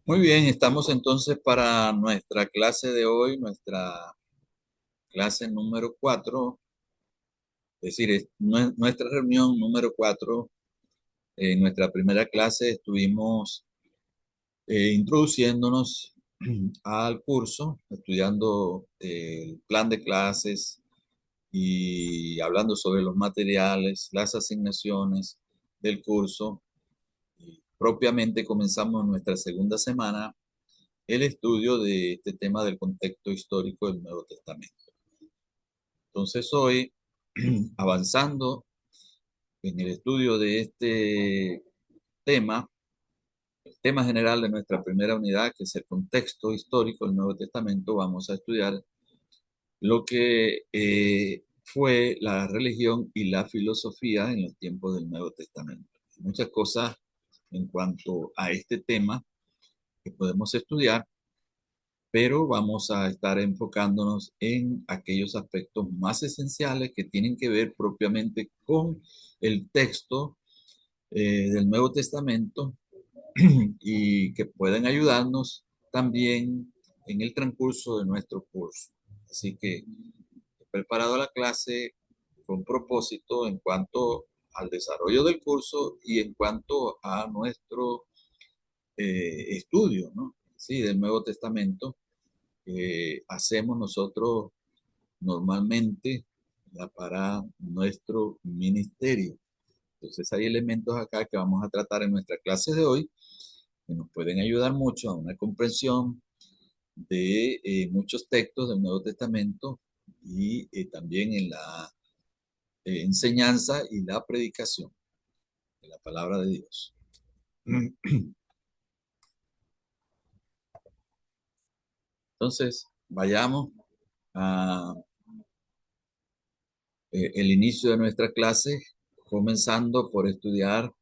Muy bien, estamos entonces para nuestra clase de hoy, nuestra clase número 4, es decir, nuestra reunión número 4. En nuestra primera clase estuvimos introduciéndonos al curso, estudiando el plan de clases y hablando sobre los materiales, las asignaciones del curso. Y propiamente comenzamos nuestra segunda semana el estudio de este tema del contexto histórico del Nuevo Testamento. Entonces hoy, avanzando en el estudio de este tema, el tema general de nuestra primera unidad, que es el contexto histórico del Nuevo Testamento, vamos a estudiar lo que fue la religión y la filosofía en los tiempos del Nuevo Testamento. Muchas cosas en cuanto a este tema que podemos estudiar, pero vamos a estar enfocándonos en aquellos aspectos más esenciales que tienen que ver propiamente con el texto del Nuevo Testamento y que pueden ayudarnos también en el transcurso de nuestro curso. Así que he preparado la clase con propósito en cuanto al desarrollo del curso y en cuanto a nuestro estudio, ¿no? Sí, del Nuevo Testamento hacemos nosotros normalmente para nuestro ministerio. Entonces hay elementos acá que vamos a tratar en nuestra clase de hoy que nos pueden ayudar mucho a una comprensión de muchos textos del Nuevo Testamento y también en la enseñanza y la predicación de la palabra de Dios. Entonces, vayamos a el inicio de nuestra clase, comenzando por estudiar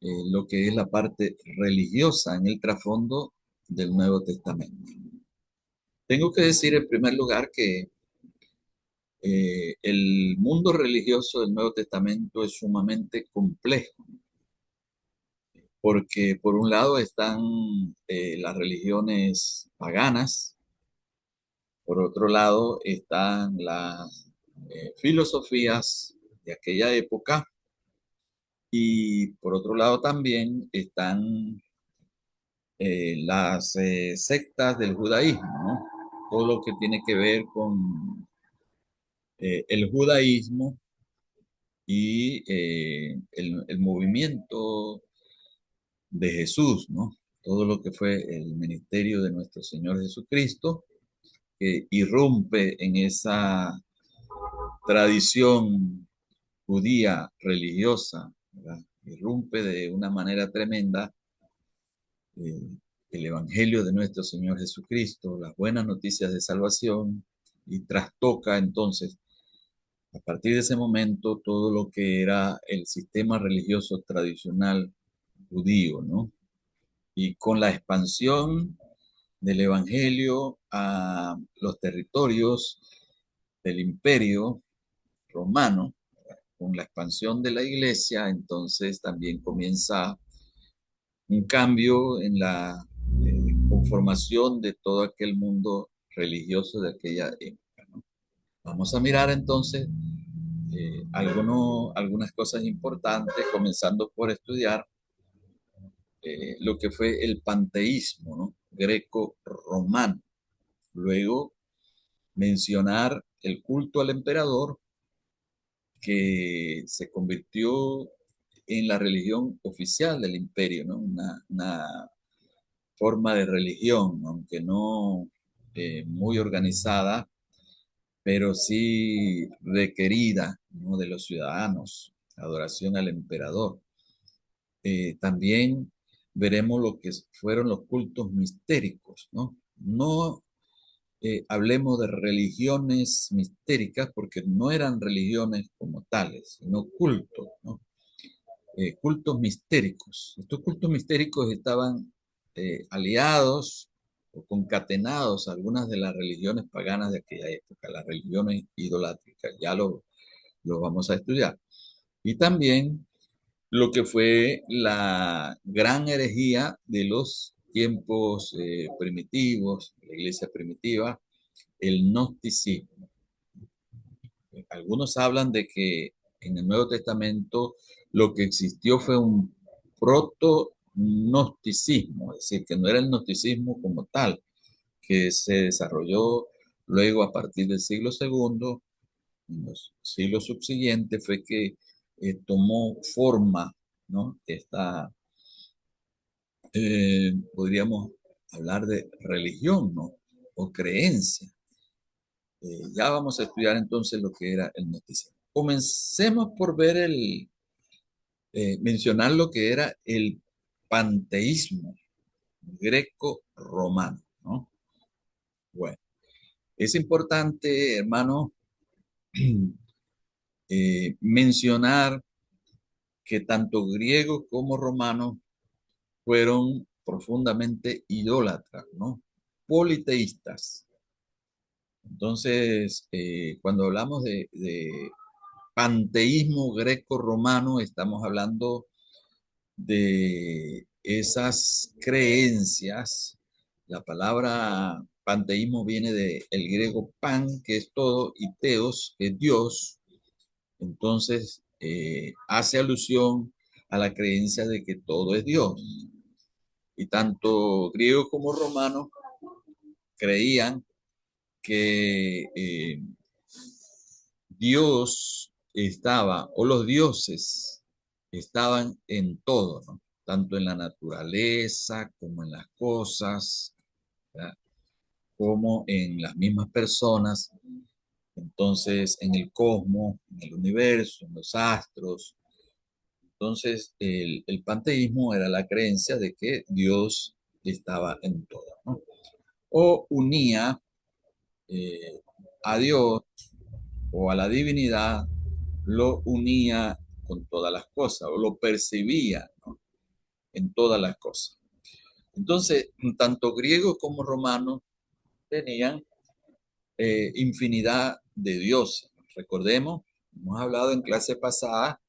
lo que es la parte religiosa en el trasfondo del Nuevo Testamento. Tengo que decir en primer lugar que el mundo religioso del Nuevo Testamento es sumamente complejo, porque por un lado están las religiones paganas, por otro lado están las filosofías de aquella época y por otro lado también están las sectas del judaísmo, ¿no? Todo lo que tiene que ver con el judaísmo y el movimiento de Jesús, ¿no? Todo lo que fue el ministerio de nuestro Señor Jesucristo, que irrumpe en esa tradición judía religiosa, ¿verdad? Irrumpe de una manera tremenda eh, el Evangelio de nuestro Señor Jesucristo, las buenas noticias de salvación, y trastoca entonces, a partir de ese momento, todo lo que era el sistema religioso tradicional judío, ¿no? Y con la expansión del Evangelio a los territorios del imperio romano, con la expansión de la iglesia, entonces también comienza un cambio en la conformación de todo aquel mundo religioso de aquella época, ¿no? Vamos a mirar entonces algunas cosas importantes, comenzando por estudiar lo que fue el panteísmo, ¿no? Greco-romano. Luego mencionar el culto al emperador, que se convirtió en la religión oficial del imperio, ¿no? Una forma de religión, aunque no muy organizada, pero sí requerida, ¿no? De los ciudadanos, adoración al emperador. También veremos lo que fueron los cultos mistéricos, ¿no? No hablemos de religiones mistéricas porque no eran religiones como tales, sino cultos, ¿no? Cultos mistéricos. Estos cultos mistéricos estaban aliados o concatenados a algunas de las religiones paganas de aquella época, las religiones idolátricas, ya lo vamos a estudiar. Y también lo que fue la gran herejía de los tiempos primitivos, la iglesia primitiva, el gnosticismo. Algunos hablan de que en el Nuevo Testamento lo que existió fue un proto-gnosticismo, es decir, que no era el gnosticismo como tal, que se desarrolló luego a partir del siglo segundo, en los siglos subsiguientes, fue que tomó forma, ¿no? Podríamos hablar de religión, ¿no? O creencia. Ya vamos a estudiar entonces lo que era el gnosticismo. Comencemos por ver mencionar lo que era el panteísmo greco-romano, ¿no? Bueno, es importante, hermano, mencionar que tanto griegos como romanos fueron profundamente idólatras, ¿no? Politeístas. Entonces, cuando hablamos de panteísmo greco-romano, estamos hablando de esas creencias. La palabra panteísmo viene del griego pan, que es todo, y teos, que es Dios. Entonces, hace alusión a la creencia de que todo es Dios. Y tanto griegos como romanos creían que Dios estaba, o los dioses estaban en todo, ¿no? Tanto en la naturaleza como en las cosas, ¿verdad? Como en las mismas personas. Entonces, en el cosmos, en el universo, en los astros. Entonces, el panteísmo era la creencia de que Dios estaba en todo, ¿no? O unía eh, a Dios o a la divinidad, lo unía con todas las cosas o lo percibía, ¿no? En todas las cosas. Entonces, tanto griegos como romanos tenían infinidad de dioses. Recordemos, hemos hablado en clase pasada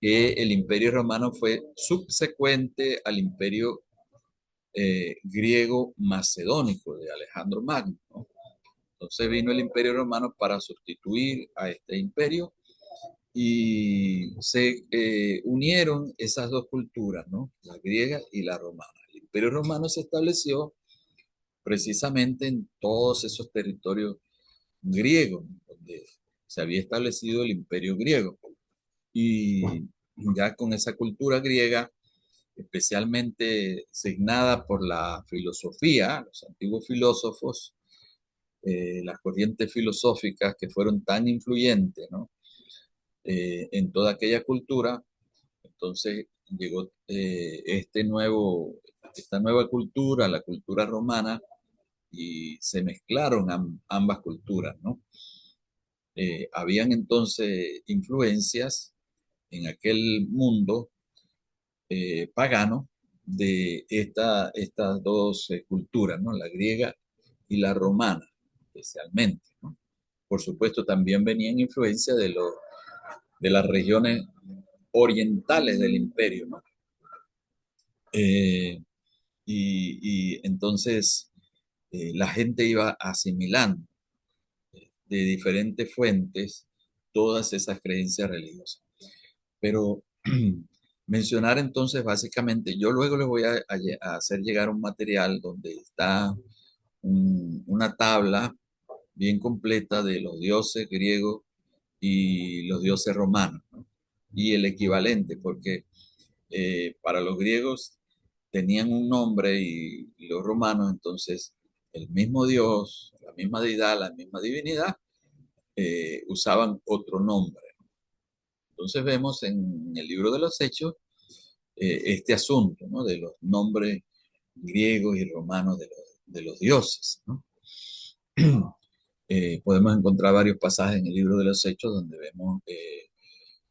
que el imperio romano fue subsecuente al imperio griego macedónico de Alejandro Magno, ¿no? Entonces vino el imperio romano para sustituir a este imperio y se unieron esas dos culturas, ¿no? La griega y la romana. El imperio romano se estableció precisamente en todos esos territorios griegos, donde se había establecido el imperio griego. Y ya con esa cultura griega, especialmente signada por la filosofía, los antiguos filósofos, las corrientes filosóficas que fueron tan influyentes, ¿no? En toda aquella cultura, entonces llegó esta nueva cultura, la cultura romana, y se mezclaron ambas culturas, ¿no? Habían entonces influencias en aquel mundo pagano de estas dos culturas, ¿no? La griega y la romana, especialmente, ¿no? Por supuesto, también venían influencias de las regiones orientales del imperio, ¿no? Eh, y entonces la gente iba asimilando de diferentes fuentes todas esas creencias religiosas. Pero mencionar entonces básicamente, yo luego les voy a hacer llegar un material donde está una tabla bien completa de los dioses griegos y los dioses romanos, ¿no? Y el equivalente, porque para los griegos tenían un nombre y los romanos entonces el mismo dios, la misma deidad, la misma divinidad, usaban otro nombre. Entonces vemos en el libro de los Hechos este asunto, ¿no? De los nombres griegos y romanos de los dioses, ¿no? Podemos encontrar varios pasajes en el libro de los Hechos donde vemos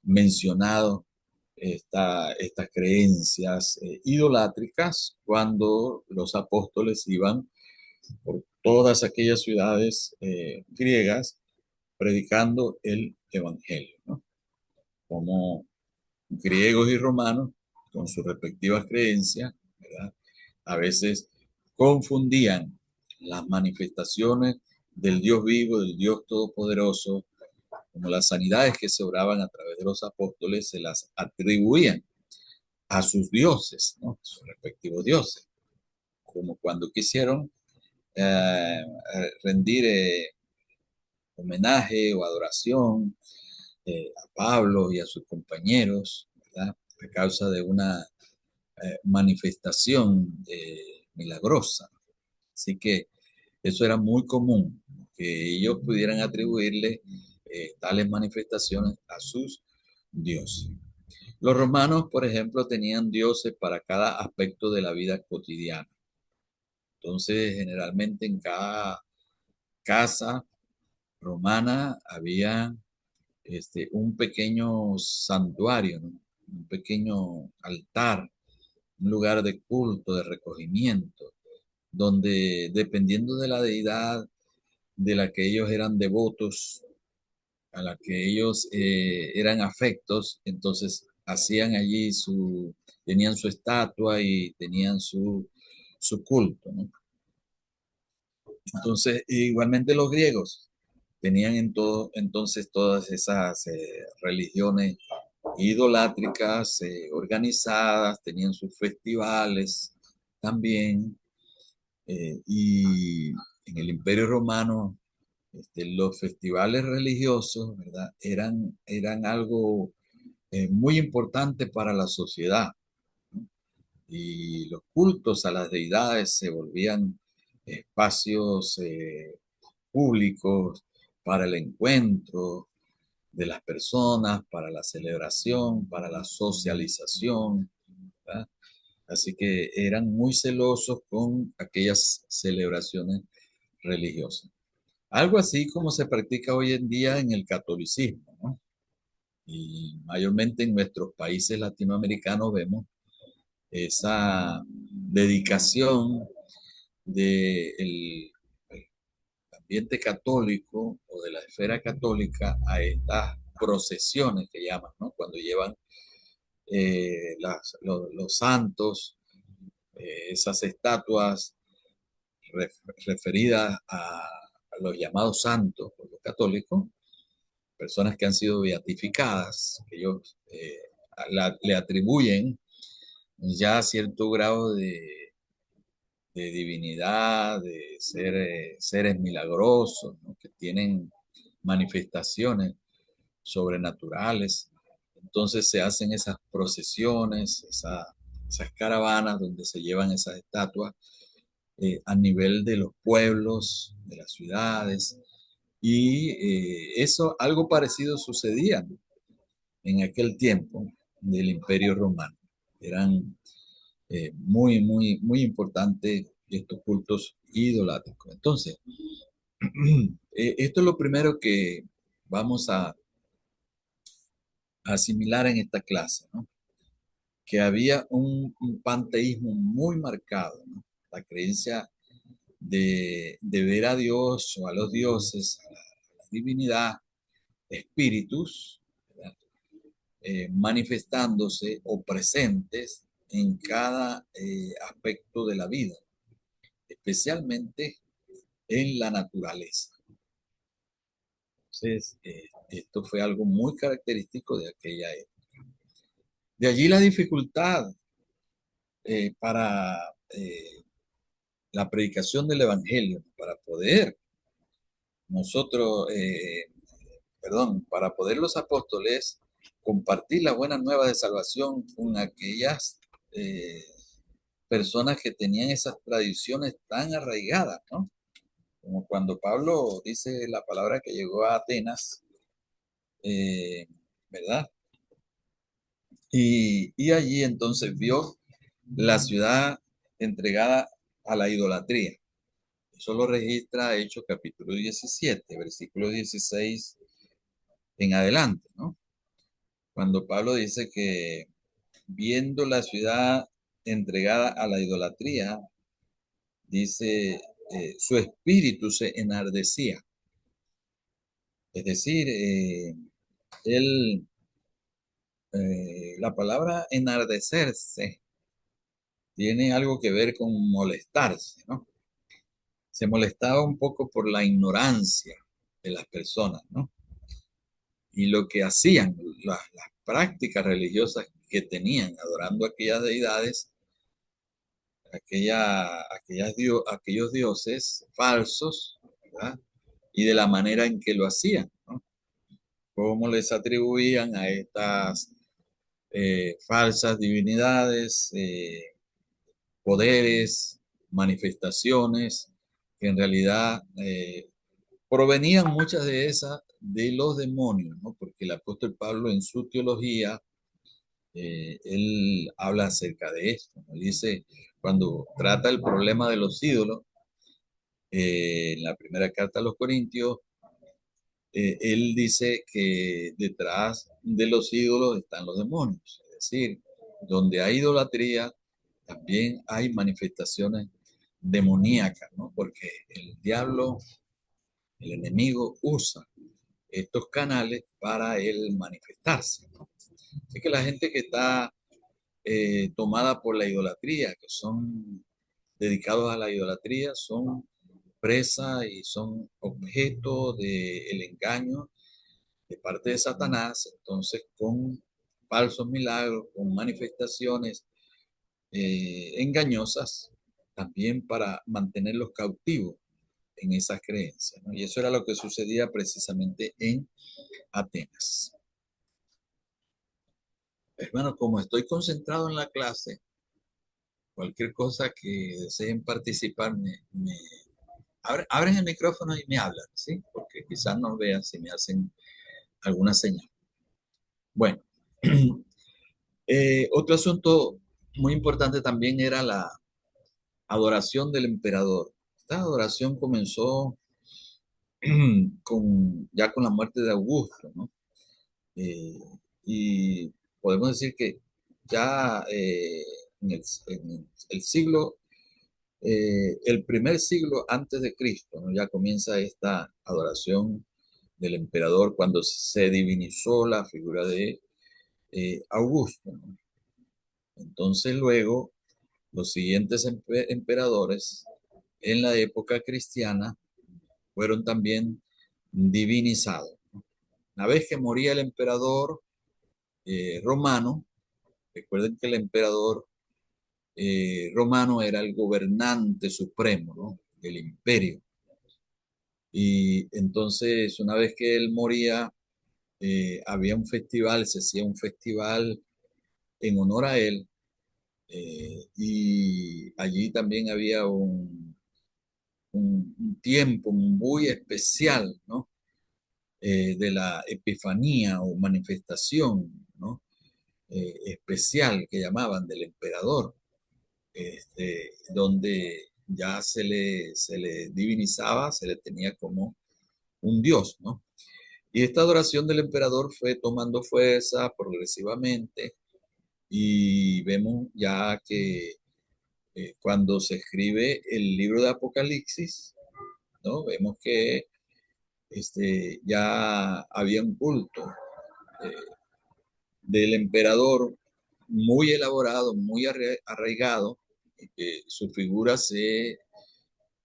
mencionado estas creencias idolátricas cuando los apóstoles iban por todas aquellas ciudades griegas predicando el evangelio, ¿no? Como griegos y romanos, con sus respectivas creencias, ¿verdad? A veces confundían las manifestaciones del Dios vivo, del Dios todopoderoso, como las sanidades que se obraban a través de los apóstoles, se las atribuían a sus dioses, ¿no? Sus respectivos dioses, como cuando quisieron rendir homenaje o adoración a Pablo y a sus compañeros, ¿verdad? A causa de una manifestación milagrosa. Así que eso era muy común, que ellos pudieran atribuirle tales manifestaciones a sus dioses. Los romanos, por ejemplo, tenían dioses para cada aspecto de la vida cotidiana. Entonces, generalmente en cada casa romana había un pequeño santuario, ¿no? Un pequeño altar, un lugar de culto, de recogimiento, donde dependiendo de la deidad de la que ellos eran devotos, a la que ellos eran afectos, entonces hacían allí tenían su estatua y tenían su culto, ¿no? Entonces, igualmente los griegos tenían entonces todas esas religiones idolátricas organizadas, tenían sus festivales también, y en el Imperio Romano los festivales religiosos, ¿verdad? Eran algo muy importante para la sociedad, ¿no? Y los cultos a las deidades se volvían espacios públicos para el encuentro de las personas, para la celebración, para la socialización, ¿verdad? Así que eran muy celosos con aquellas celebraciones religiosas. Algo así como se practica hoy en día en el catolicismo, ¿no? Y mayormente en nuestros países latinoamericanos vemos esa dedicación del ambiente católico o de la esfera católica a estas procesiones que llaman, ¿no? Cuando llevan los santos, esas estatuas referidas a los llamados santos por los católicos, personas que han sido beatificadas, que ellos le atribuyen ya cierto grado de divinidad, de seres milagrosos, ¿no? Que tienen manifestaciones sobrenaturales. Entonces se hacen esas procesiones, esas caravanas donde se llevan esas estatuas a nivel de los pueblos, de las ciudades. Y eso, algo parecido sucedía en aquel tiempo del Imperio Romano. Eran muy importantes estos cultos idolátricos. Entonces, esto es lo primero que vamos a asimilar en esta clase, ¿no? Que había un panteísmo muy marcado, ¿no? La creencia de ver a Dios o a los dioses, a la divinidad, espíritus, ¿verdad? Manifestándose o presentes en cada aspecto de la vida, especialmente en la naturaleza. Entonces, esto fue algo muy característico de aquella época. De allí la dificultad para la predicación del Evangelio, para poder nosotros, para poder los apóstoles compartir la buena nueva de salvación con aquellas eh, personas que tenían esas tradiciones tan arraigadas, ¿no? Como cuando Pablo dice la palabra que llegó a Atenas, eh, ¿verdad? Y allí entonces vio la ciudad entregada a la idolatría. Eso lo registra Hechos capítulo 17, versículo 16 en adelante, ¿no? Cuando Pablo dice que viendo la ciudad entregada a la idolatría, dice, su espíritu se enardecía. Es decir, la palabra enardecerse tiene algo que ver con molestarse, ¿no? Se molestaba un poco por la ignorancia de las personas, ¿no? Y lo que hacían, las prácticas religiosas que tenían adorando a aquellas deidades, aquellos dioses falsos, ¿verdad? Y de la manera en que lo hacían, ¿no? Cómo les atribuían a estas falsas divinidades, poderes, manifestaciones, que en realidad provenían muchas de esas de los demonios, ¿no? Porque el apóstol Pablo en su teología, él habla acerca de esto, ¿no? Dice, cuando trata el problema de los ídolos, en la primera carta a los Corintios, él dice que detrás de los ídolos están los demonios, es decir, donde hay idolatría, también hay manifestaciones demoníacas, ¿no? Porque el diablo, el enemigo, usa estos canales para él manifestarse, ¿no? Así que la gente que está tomada por la idolatría, que son dedicados a la idolatría, son presa y son objeto del engaño de parte de Satanás, entonces con falsos milagros, con manifestaciones engañosas, también para mantenerlos cautivos en esas creencias, ¿no? Y eso era lo que sucedía precisamente en Atenas. Hermano, como estoy concentrado en la clase, cualquier cosa que deseen participar, abren el micrófono y me hablan, ¿sí? Porque quizás no vean si me hacen alguna señal. Bueno, otro asunto muy importante también era la adoración del emperador. Esta adoración comenzó ya con la muerte de Augusto, ¿no? Eh, y podemos decir que ya en el siglo, el primer siglo antes de Cristo, ¿no? Ya comienza esta adoración del emperador cuando se divinizó la figura de Augusto, ¿no? Entonces luego los siguientes emperadores en la época cristiana fueron también divinizados. Una vez que moría el emperador romano, recuerden que el emperador romano era el gobernante supremo, ¿no? Del imperio. Y entonces, una vez que él moría, había un festival, se hacía un festival en honor a él, y allí también había un tiempo muy especial, ¿no? De la epifanía o manifestación, ¿no? Especial que llamaban del emperador, donde ya se le divinizaba, se le tenía como un dios, ¿no? Y esta adoración del emperador fue tomando fuerza progresivamente y vemos ya que cuando se escribe el libro de Apocalipsis, ¿no? Vemos que ya había un culto eh, del emperador muy elaborado, muy arraigado, que su figura se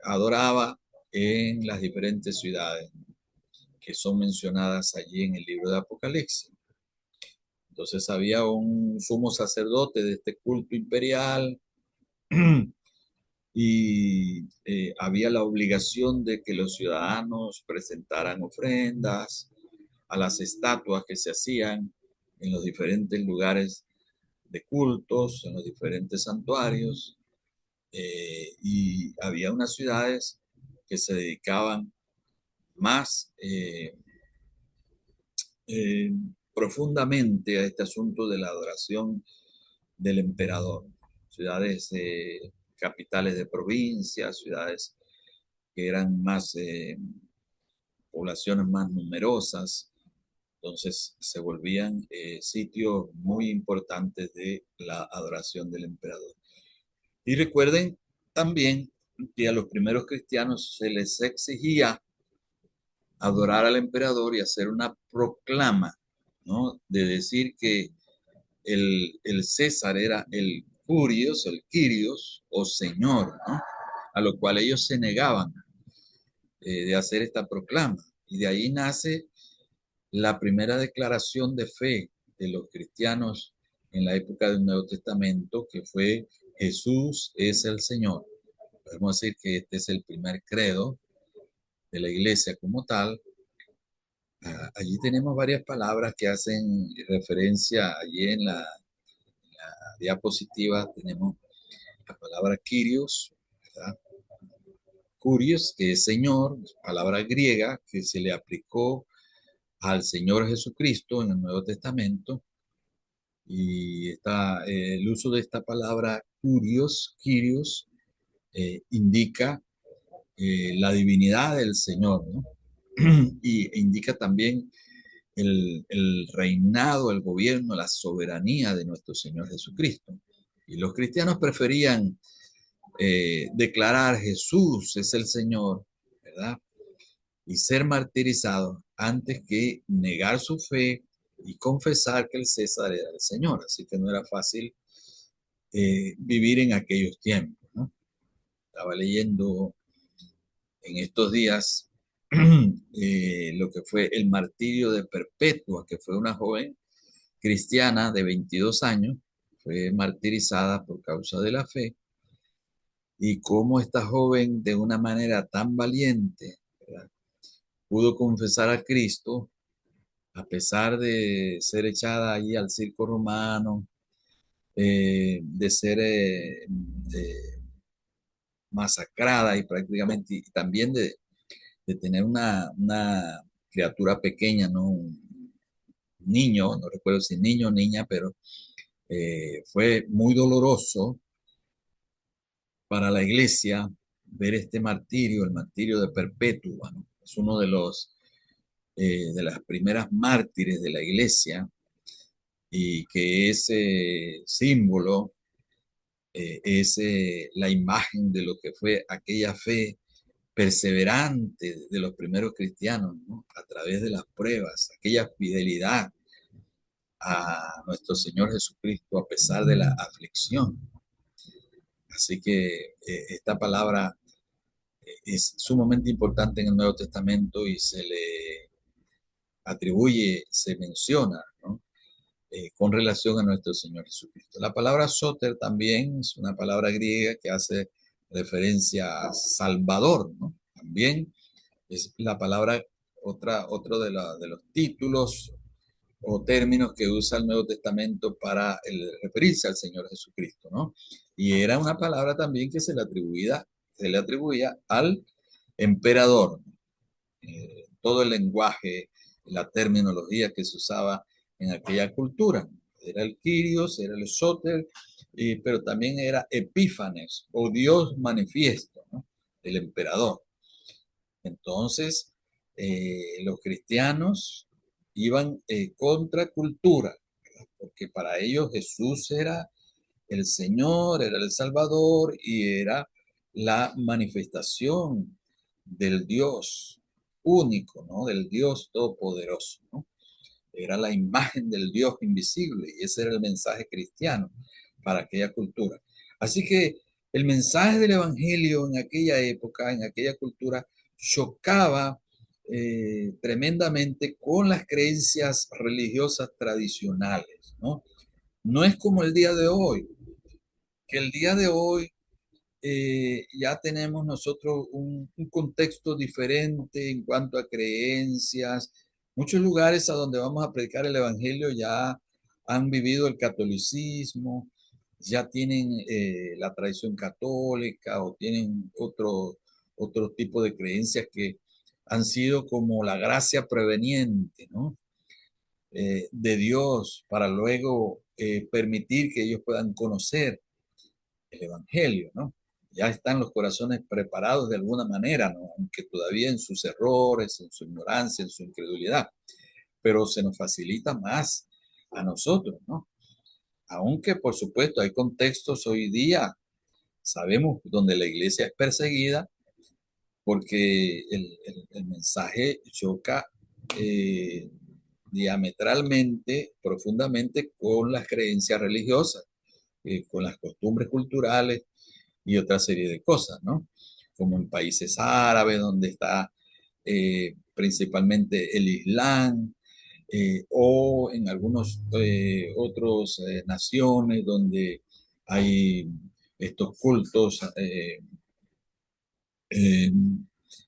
adoraba en las diferentes ciudades que son mencionadas allí en el libro de Apocalipsis. Entonces había un sumo sacerdote de este culto imperial y había la obligación de que los ciudadanos presentaran ofrendas a las estatuas que se hacían en los diferentes lugares de cultos, en los diferentes santuarios, y había unas ciudades que se dedicaban más eh, profundamente a este asunto de la adoración del emperador. Ciudades capitales de provincias, ciudades que eran más poblaciones más numerosas, entonces se volvían sitios muy importantes de la adoración del emperador. Y recuerden también que a los primeros cristianos se les exigía adorar al emperador y hacer una proclama, ¿no? De decir que el César era el curios, el Kyrios o Señor, ¿no? A lo cual ellos se negaban de hacer esta proclama. Y de ahí nace la primera declaración de fe de los cristianos en la época del Nuevo Testamento, que fue Jesús es el Señor. Podemos decir que este es el primer credo de la iglesia como tal. Allí tenemos varias palabras que hacen referencia, allí en la diapositiva tenemos la palabra Kyrios, ¿verdad? Curios, que es Señor, palabra griega que se le aplicó al Señor Jesucristo en el Nuevo Testamento. Y el uso de esta palabra Kyrios, indica la divinidad del Señor, ¿no? Y indica también el reinado, el gobierno, la soberanía de nuestro Señor Jesucristo. Y los cristianos preferían declarar Jesús es el Señor, ¿verdad? Y ser martirizados antes que negar su fe y confesar que el César era el Señor. Así que no era fácil vivir en aquellos tiempos, ¿no? Estaba leyendo en estos días lo que fue el martirio de Perpetua, que fue una joven cristiana de 22 años, fue martirizada por causa de la fe, y cómo esta joven de una manera tan valiente, ¿verdad?, pudo confesar a Cristo a pesar de ser echada allí al circo romano, de ser masacrada y prácticamente, y también de tener una criatura pequeña, ¿no? Un niño, no recuerdo si niño o niña, pero fue muy doloroso para la iglesia ver este martirio, el martirio de Perpetua, ¿no? Es uno de las primeras mártires de la iglesia y que es símbolo, es la imagen de lo que fue aquella fe perseverante de los primeros cristianos, ¿no? A través de las pruebas, aquella fidelidad a nuestro Señor Jesucristo a pesar de la aflicción. Así que esta palabra es sumamente importante en el Nuevo Testamento y se le atribuye, se menciona, ¿no? Con relación a nuestro Señor Jesucristo. La palabra soter también es una palabra griega que hace referencia a Salvador, ¿no? También es la palabra, otro de los títulos o términos que usa el Nuevo Testamento para referirse al Señor Jesucristo, ¿no? Y era una palabra también que se le atribuía al emperador. Todo el lenguaje, la terminología que se usaba en aquella cultura. Era el Kyrios, era el Soter, pero también era Epífanes o Dios manifiesto, ¿no? El emperador. Entonces, los cristianos iban contra cultura, ¿verdad? Porque para ellos Jesús era el Señor, era el Salvador y era la manifestación del Dios único, ¿no? Del Dios todopoderoso, ¿no? Era la imagen del Dios invisible y ese era el mensaje cristiano para aquella cultura. Así que el mensaje del Evangelio en aquella época, en aquella cultura, chocaba tremendamente con las creencias religiosas tradicionales, ¿no? No es como el día de hoy, que el día de hoy ya tenemos nosotros un contexto diferente en cuanto a creencias. Muchos lugares a donde vamos a predicar el Evangelio ya han vivido el catolicismo, ya tienen la tradición católica o tienen otro tipo de creencias que han sido como la gracia preveniente, ¿no? De Dios para luego permitir que ellos puedan conocer el Evangelio, ¿no? Ya están los corazones preparados de alguna manera, ¿no? Aunque todavía en sus errores, en su ignorancia, en su incredulidad, pero se nos facilita más a nosotros, ¿no? Aunque, por supuesto, hay contextos hoy día, sabemos, donde la iglesia es perseguida porque el mensaje choca diametralmente, profundamente con las creencias religiosas. con las costumbres culturales y otra serie de cosas, ¿no? Como en países árabes, donde está principalmente el Islam, o en algunos otros naciones donde hay estos cultos eh,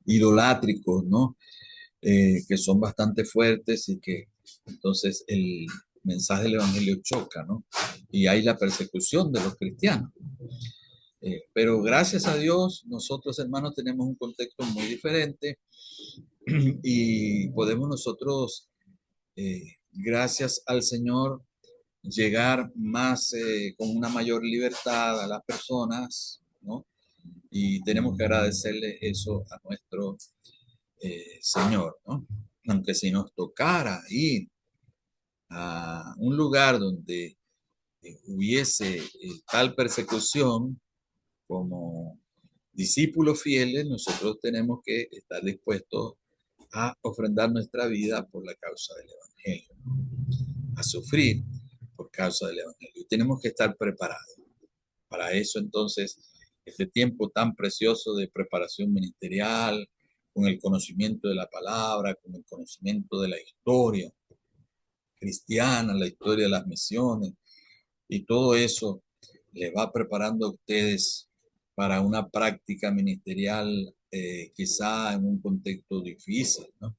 idolátricos, ¿no? Que son bastante fuertes y que entonces el mensaje del Evangelio choca, ¿no? Y hay la persecución de los cristianos. Pero gracias a Dios, nosotros hermanos tenemos un contexto muy diferente y podemos nosotros, gracias al Señor, llegar más con una mayor libertad a las personas, ¿no? Y tenemos que agradecerle eso a nuestro Señor, ¿no? Aunque si nos tocara ir a un lugar donde hubiese tal persecución como discípulos fieles, nosotros tenemos que estar dispuestos a ofrendar nuestra vida por la causa del Evangelio, a sufrir por causa del Evangelio. Y tenemos que estar preparados. Para eso entonces, este tiempo tan precioso de preparación ministerial, con el conocimiento de la palabra, con el conocimiento de la historia cristiana, la historia de las misiones, y todo eso les va preparando a ustedes para una práctica ministerial, quizá en un contexto difícil, ¿no?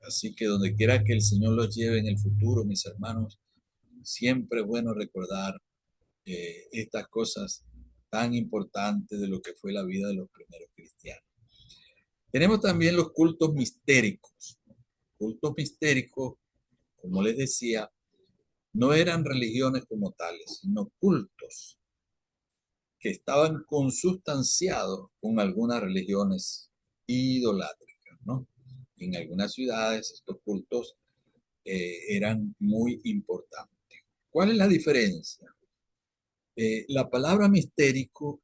Así que donde quiera que el Señor los lleve en el futuro, mis hermanos, siempre es bueno recordar estas cosas tan importantes de lo que fue la vida de los primeros cristianos. Tenemos también los cultos mistéricos. Cultos mistéricos, como les decía, no eran religiones como tales, sino cultos que estaban consustanciados con algunas religiones idolátricas, ¿no? En algunas ciudades estos cultos eran muy importantes. ¿Cuál es la diferencia? La palabra mistérico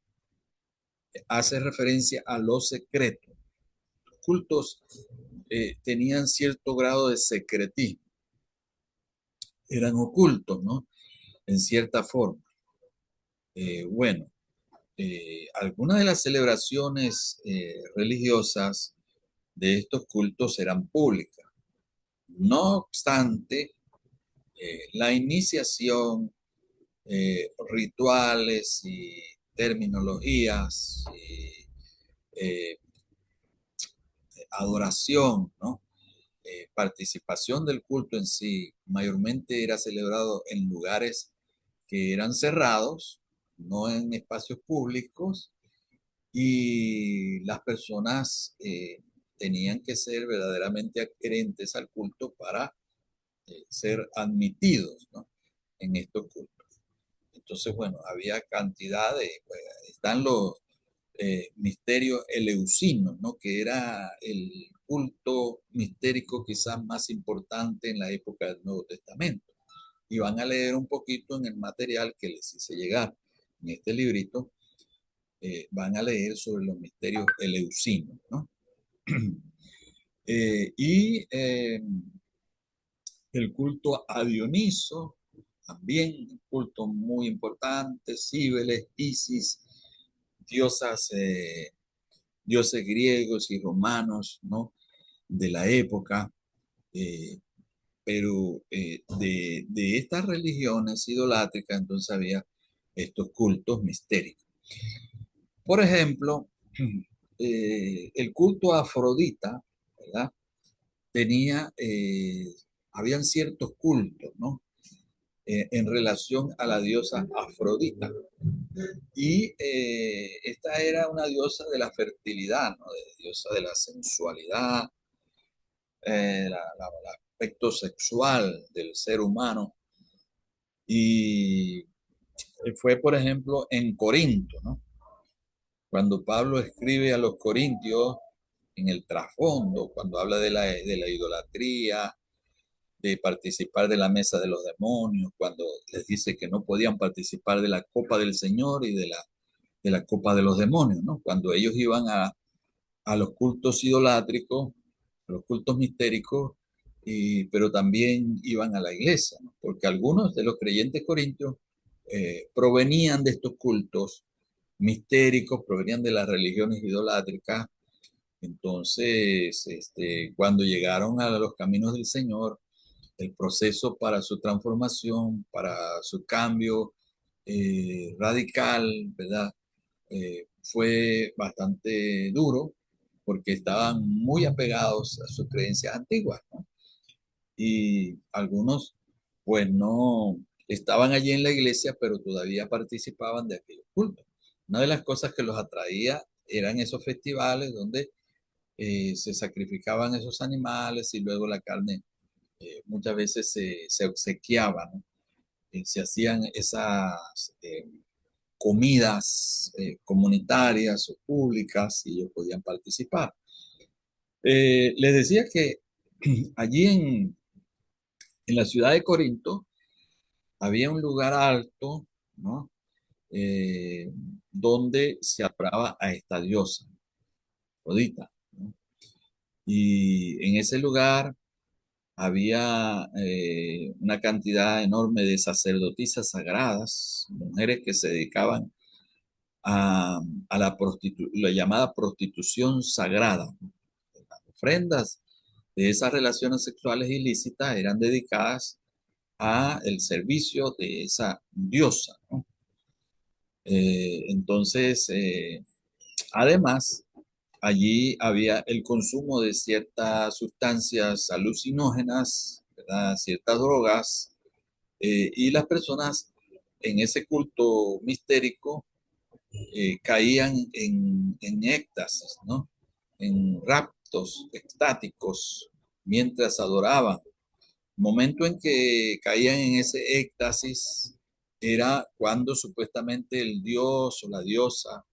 hace referencia a lo secreto. Los cultos tenían cierto grado de secretismo, eran ocultos, ¿no? En cierta forma. Bueno, algunas de las celebraciones religiosas de estos cultos eran públicas. No obstante, la iniciación, rituales y terminologías y eh, adoración, ¿no? Participación del culto en sí, mayormente era celebrado en lugares que eran cerrados, no en espacios públicos, y las personas tenían que ser verdaderamente adherentes al culto para ser admitidos, ¿no? En estos cultos. Entonces, bueno, había cantidad de, pues, están los misterios eleusinos, ¿no? Que era el culto mistérico quizás más importante en la época del Nuevo Testamento. Y van a leer un poquito en el material que les hice llegar en este librito, van a leer sobre los misterios eleusinos, ¿no? Y el culto a Dioniso, también un culto muy importante, Cíbeles, Isis, diosas, dioses griegos y romanos, ¿no? De la época, eh, pero de estas religiones idolátricas entonces había estos cultos mistéricos. Por ejemplo, el culto a Afrodita, ¿verdad? Tenía, habían ciertos cultos, ¿no? En relación a la diosa Afrodita. Y esta era una diosa de la fertilidad, ¿no? Diosa de la sensualidad, el aspecto sexual del ser humano. Y fue, por ejemplo, en Corinto, ¿no? Cuando Pablo escribe a los corintios, en el trasfondo, cuando habla de la idolatría, de participar de la mesa de los demonios, cuando les dice que no podían participar de la copa del Señor y de la copa de los demonios, ¿no? Cuando ellos iban a los cultos idolátricos, a los cultos mistéricos, pero también iban a la iglesia, ¿no? Porque algunos de los creyentes corintios provenían de estos cultos mistéricos, provenían de las religiones idolátricas. Entonces, cuando llegaron a los caminos del Señor, el proceso para su transformación, para su cambio radical, ¿verdad? Fue bastante duro porque estaban muy apegados a sus creencias antiguas, ¿no? Y algunos, pues no estaban allí en la iglesia, pero todavía participaban de aquellos cultos. Una de las cosas que los atraía eran esos festivales donde se sacrificaban esos animales y luego la carne muchas veces se obsequiaba, ¿no? Se hacían esas comidas comunitarias o públicas y ellos podían participar. Les decía que allí en la ciudad de Corinto había un lugar alto, ¿no? Eh, donde se adoraba a esta diosa, Afrodita, ¿no? Y en ese lugar había una cantidad enorme de sacerdotisas sagradas, mujeres que se dedicaban a, a la llamada prostitución sagrada. Las ofrendas de esas relaciones sexuales ilícitas eran dedicadas a el servicio de esa diosa, ¿no? Entonces, además, allí había el consumo de ciertas sustancias alucinógenas, ¿verdad? Ciertas drogas, y las personas en ese culto mistérico caían en éxtasis, ¿no? En raptos extáticos mientras adoraban. Momento en que caían en ese éxtasis era cuando supuestamente el dios o la diosa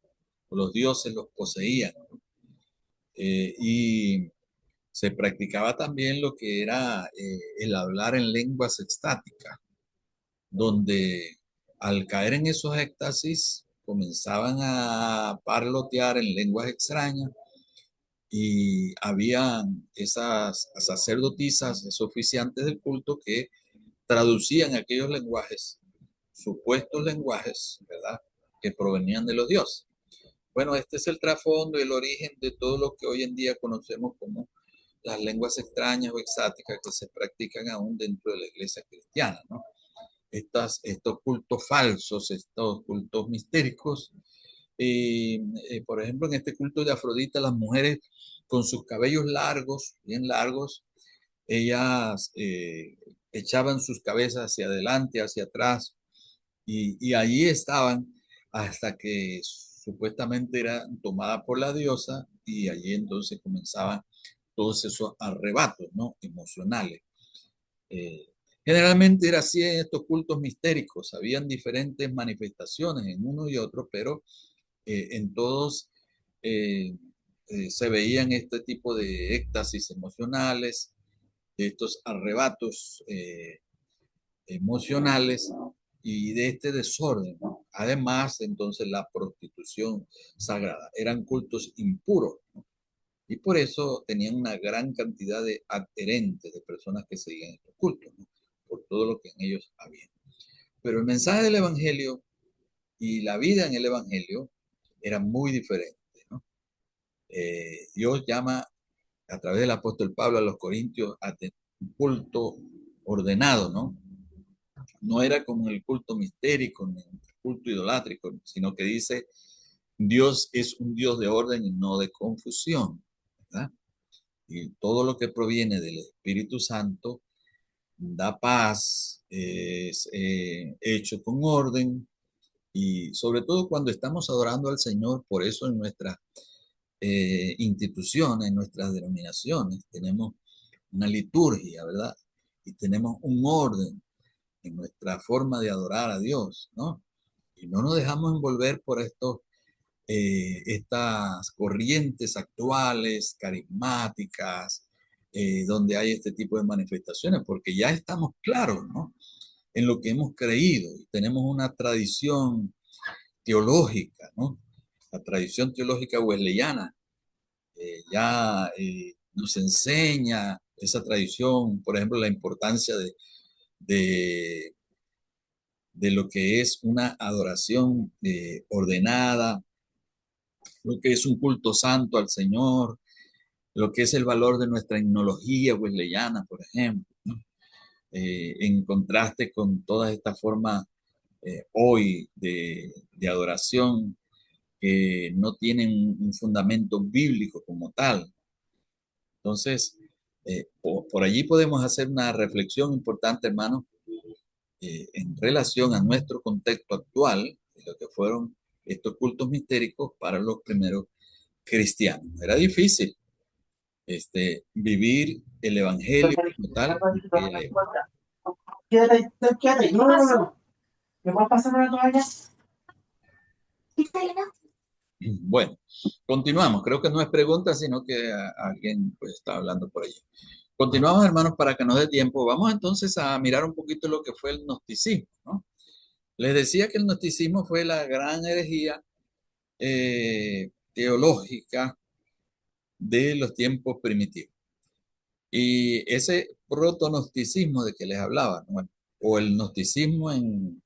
o los dioses los poseían, ¿no? Y se practicaba también lo que era el hablar en lenguas extáticas, donde al caer en esos éxtasis comenzaban a parlotear en lenguas extrañas y habían esas sacerdotisas, esos oficiantes del culto que traducían aquellos lenguajes, supuestos lenguajes, ¿verdad? Que provenían de los dioses. Bueno, este es el trasfondo y el origen de todo lo que hoy en día conocemos como las lenguas extrañas o exáticas que se practican aún dentro de la iglesia cristiana, ¿no? Estos cultos falsos, estos cultos mistéricos. Y, por ejemplo, en este culto de Afrodita, las mujeres con sus cabellos largos, bien largos, ellas echaban sus cabezas hacia adelante, hacia atrás, y allí estaban hasta que supuestamente era tomada por la diosa, y allí entonces comenzaban todos esos arrebatos, ¿no? Emocionales. Eh, Generalmente era así en estos cultos mistéricos, habían diferentes manifestaciones en uno y otro, pero en todos eh, se veían este tipo de éxtasis emocionales, estos arrebatos emocionales y de este desorden, ¿no? Además, entonces la prostitución sagrada, eran cultos impuros, ¿no? Y por eso tenían una gran cantidad de adherentes, de personas que seguían estos cultos, ¿no? Por todo lo que en ellos había. Pero el mensaje del Evangelio y la vida en el Evangelio era muy diferente, ¿no? Dios llama a través del apóstol Pablo a los corintios a tener un culto ordenado, ¿no? No era como el culto mistérico, ni el culto idolátrico, sino que dice, Dios es un Dios de orden y no de confusión, ¿verdad? Y todo lo que proviene del Espíritu Santo da paz, es hecho con orden y sobre todo cuando estamos adorando al Señor, por eso en nuestras instituciones, en nuestras denominaciones, tenemos una liturgia, ¿verdad? Y tenemos un orden en nuestra forma de adorar a Dios, ¿no? Y no nos dejamos envolver por estas corrientes actuales, carismáticas, donde hay este tipo de manifestaciones, porque ya estamos claros, ¿no? En lo que hemos creído. Tenemos una tradición teológica, ¿no? La tradición teológica wesleyana ya nos enseña esa tradición, por ejemplo, la importancia de de lo que es una adoración ordenada, lo que es un culto santo al Señor, lo que es el valor de nuestra etnología wesleyana, por ejemplo, ¿no? En contraste con todas estas formas hoy de adoración que no tienen un fundamento bíblico como tal. Entonces, por allí podemos hacer una reflexión importante, hermano, en relación a nuestro contexto actual, de lo que fueron estos cultos mistéricos para los primeros cristianos. Era difícil vivir el evangelio como tal en aquella época. Quédate, quédate. No, no, no. ¿Me puedes pasar una toalla? Bueno, continuamos. Creo que no es pregunta, sino que alguien pues, está hablando por allí. Continuamos, hermanos, para que nos dé tiempo. Vamos entonces a mirar un poquito lo que fue el gnosticismo, ¿no? Les decía que el gnosticismo fue la gran herejía teológica de los tiempos primitivos. Y ese proto-gnosticismo de que les hablaba, ¿no? O el gnosticismo en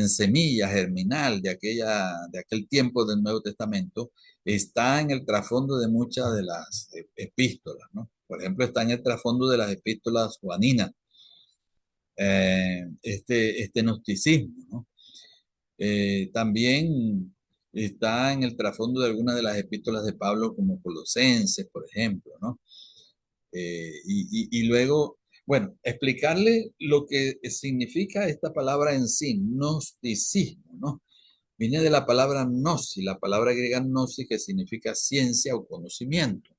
semilla germinal de aquel tiempo del Nuevo Testamento, está en el trasfondo de muchas de las epístolas, ¿no? Por ejemplo, está en el trasfondo de las epístolas juaninas, este gnosticismo, ¿no? También está en el trasfondo de algunas de las epístolas de Pablo, como Colosenses, por ejemplo, ¿no? Y luego, bueno, explicarle lo que significa esta palabra en sí, gnosticismo, ¿no? Viene de la palabra gnosis, la palabra griega gnosis, que significa ciencia o conocimiento.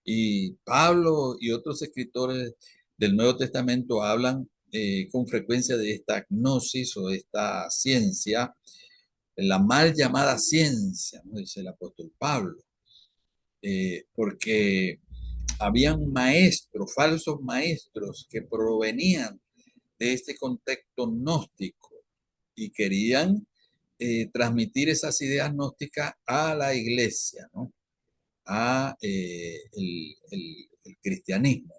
Y Pablo y otros escritores del Nuevo Testamento hablan con frecuencia de esta gnosis o de esta ciencia, la mal llamada ciencia, ¿no? Dice el apóstol Pablo, porque habían maestros, falsos maestros, que provenían de este contexto gnóstico y querían transmitir esas ideas gnósticas a la iglesia, ¿no? A el cristianismo.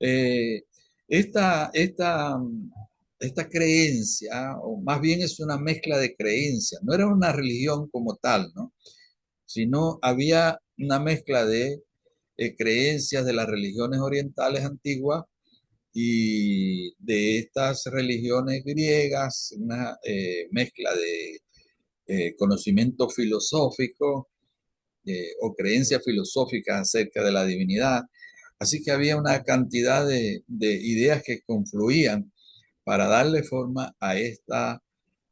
Eh, esta, esta, esta creencia, o más bien es una mezcla de creencias, no era una religión como tal, ¿no? Sino había una mezcla de creencias de las religiones orientales antiguas y de estas religiones griegas, una mezcla de conocimiento filosófico o creencias filosóficas acerca de la divinidad. Así que había una cantidad de ideas que confluían para darle forma a esta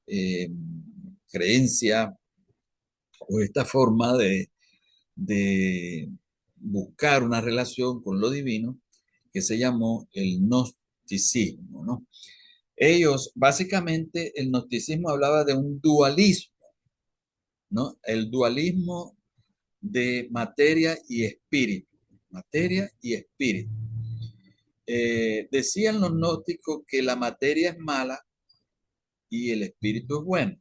eh, creencia o esta forma de buscar una relación con lo divino que se llamó el gnosticismo, ¿no? Ellos, básicamente, el gnosticismo hablaba de un dualismo, ¿no? El dualismo de materia y espíritu. Materia y espíritu. Decían los gnósticos que la materia es mala y el espíritu es bueno.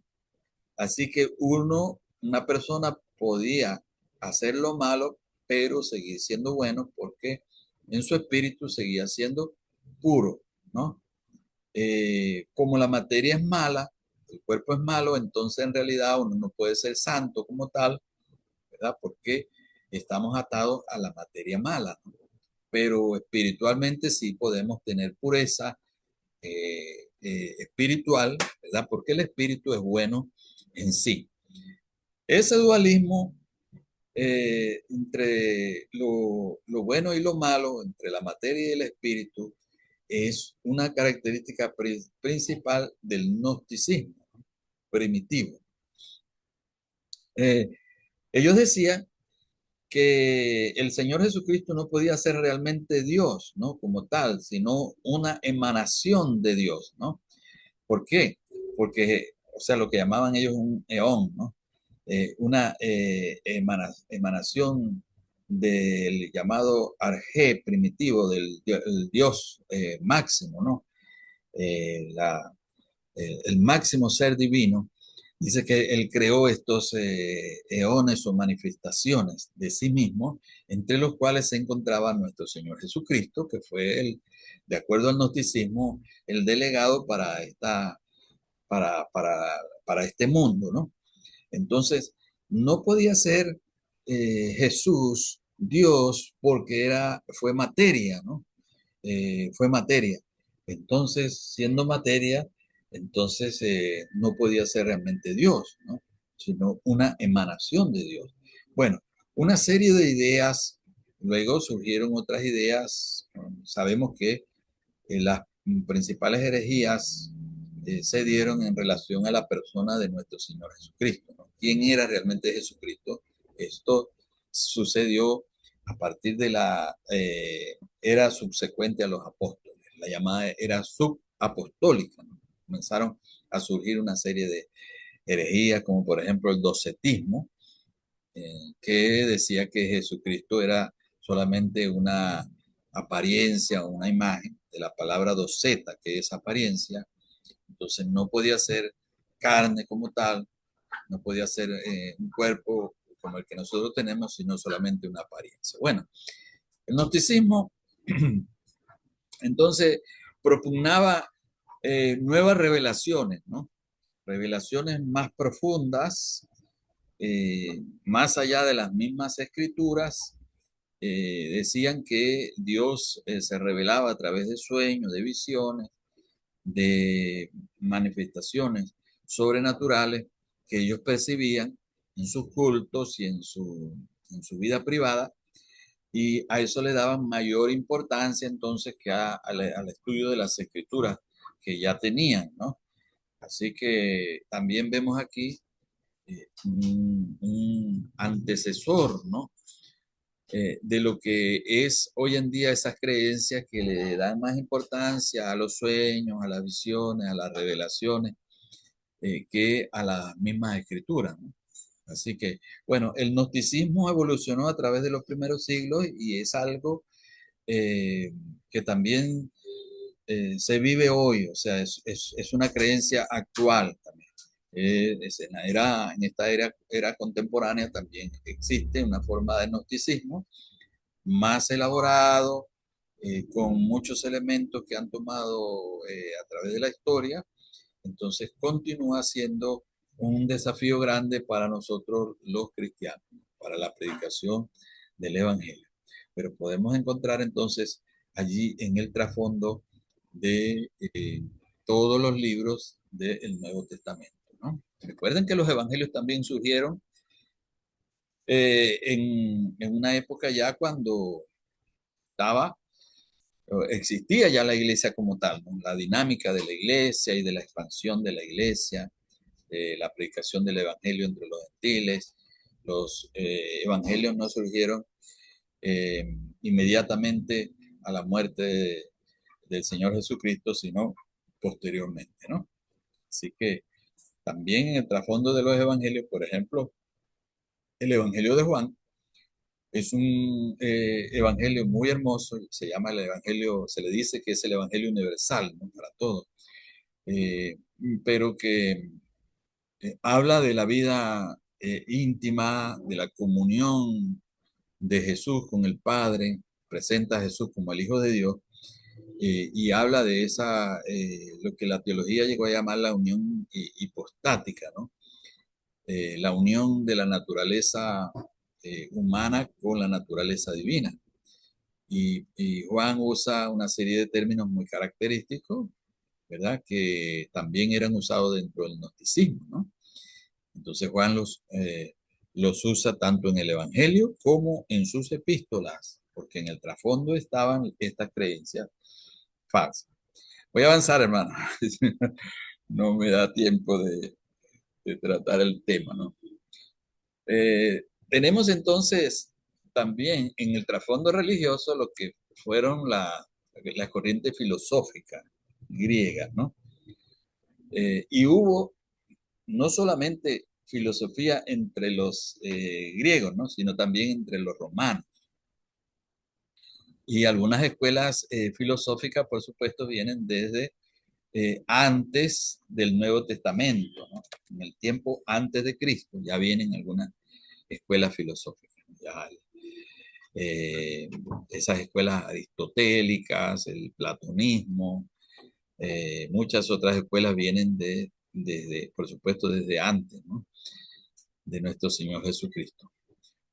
Así que una persona podía hacer lo malo, pero seguir siendo bueno porque en su espíritu seguía siendo puro, ¿no? Como la materia es mala, el cuerpo es malo, entonces en realidad uno no puede ser santo como tal, ¿verdad? Porque estamos atados a la materia mala, ¿no? Pero espiritualmente sí podemos tener pureza espiritual, ¿verdad? Porque el espíritu es bueno en sí. Ese dualismo entre lo bueno y lo malo, entre la materia y el espíritu, es una característica principal del gnosticismo primitivo. Eh, ellos decían que el Señor Jesucristo no podía ser realmente Dios, ¿no? Como tal, sino una emanación de Dios, ¿no? ¿Por qué? Porque, o sea, lo que llamaban ellos un eón, ¿no? Una emanación del llamado arjé primitivo, del Dios máximo, ¿no? El máximo ser divino. Dice que él creó estos eones o manifestaciones de sí mismo, entre los cuales se encontraba nuestro Señor Jesucristo, que fue, de acuerdo al gnosticismo, el delegado para esta para este mundo, ¿no? Entonces, no podía ser Jesús Dios porque fue materia, ¿no? Fue materia. Entonces, siendo materia, entonces no podía ser realmente Dios, ¿no? Sino una emanación de Dios. Bueno, una serie de ideas, luego surgieron otras ideas. Sabemos que las principales herejías se dieron en relación a la persona de nuestro Señor Jesucristo, ¿no? ¿Quién era realmente Jesucristo? Esto sucedió a partir de la era subsecuente a los apóstoles, la llamada era subapostólica, ¿no? Comenzaron a surgir una serie de herejías, como por ejemplo el docetismo, que decía que Jesucristo era solamente una apariencia o una imagen de la palabra doceta, que es apariencia. Entonces no podía ser carne como tal, no podía ser un cuerpo como el que nosotros tenemos, sino solamente una apariencia. Bueno, el gnosticismo entonces propugnaba nuevas revelaciones, ¿no? Revelaciones más profundas, más allá de las mismas escrituras. Decían que Dios se revelaba a través de sueños, de visiones, de manifestaciones sobrenaturales que ellos percibían en sus cultos y en su vida privada, y a eso le daban mayor importancia entonces que al estudio de las escrituras que ya tenían, ¿no? Así que también vemos aquí un antecesor, ¿no? De lo que es hoy en día esas creencias que le dan más importancia a los sueños, a las visiones, a las revelaciones, que a las mismas escrituras, ¿no? Así que, bueno, el gnosticismo evolucionó a través de los primeros siglos y es algo que también se vive hoy, o sea, es una creencia actual también. En esta era contemporánea también existe una forma de gnosticismo más elaborado, con muchos elementos que han tomado a través de la historia. Entonces continúa siendo un desafío grande para nosotros los cristianos, para la predicación del Evangelio. Pero podemos encontrar entonces allí en el trasfondo de todos los libros del Nuevo Testamento, ¿no? Recuerden que los evangelios también surgieron en una época ya cuando estaba existía ya la iglesia como tal, ¿no? La dinámica de la iglesia y de la expansión de la iglesia, la predicación del evangelio entre los gentiles. Los evangelios no surgieron inmediatamente a la muerte del Señor Jesucristo, sino posteriormente, ¿no? Así que también en el trasfondo de los evangelios, por ejemplo, el evangelio de Juan es un evangelio muy hermoso, se llama el evangelio, se le dice que es el evangelio universal, ¿no? Para todos, eh, pero que habla de la vida íntima, de la comunión de Jesús con el Padre, presenta a Jesús como el Hijo de Dios, y habla de lo que la teología llegó a llamar la unión hipostática, ¿no? La unión de la naturaleza humana con la naturaleza divina. Y Juan usa una serie de términos muy característicos, ¿verdad? Que también eran usados dentro del gnosticismo, ¿no? Entonces Juan los usa tanto en el Evangelio como en sus epístolas, porque en el trasfondo estaban estas creencias falsas. Voy a avanzar, hermano. No me da tiempo de tratar el tema, ¿no? Tenemos entonces también en el trasfondo religioso lo que fueron la corriente filosófica griega, ¿no? Y hubo no solamente filosofía entre los griegos, ¿no? Sino también entre los romanos. Y algunas escuelas filosóficas, por supuesto, vienen desde antes del Nuevo Testamento, ¿no? En el tiempo antes de Cristo ya vienen algunas escuelas filosóficas. Ya, eh, esas escuelas aristotélicas, el platonismo, muchas otras escuelas vienen de por supuesto, desde antes, ¿no? De nuestro Señor Jesucristo.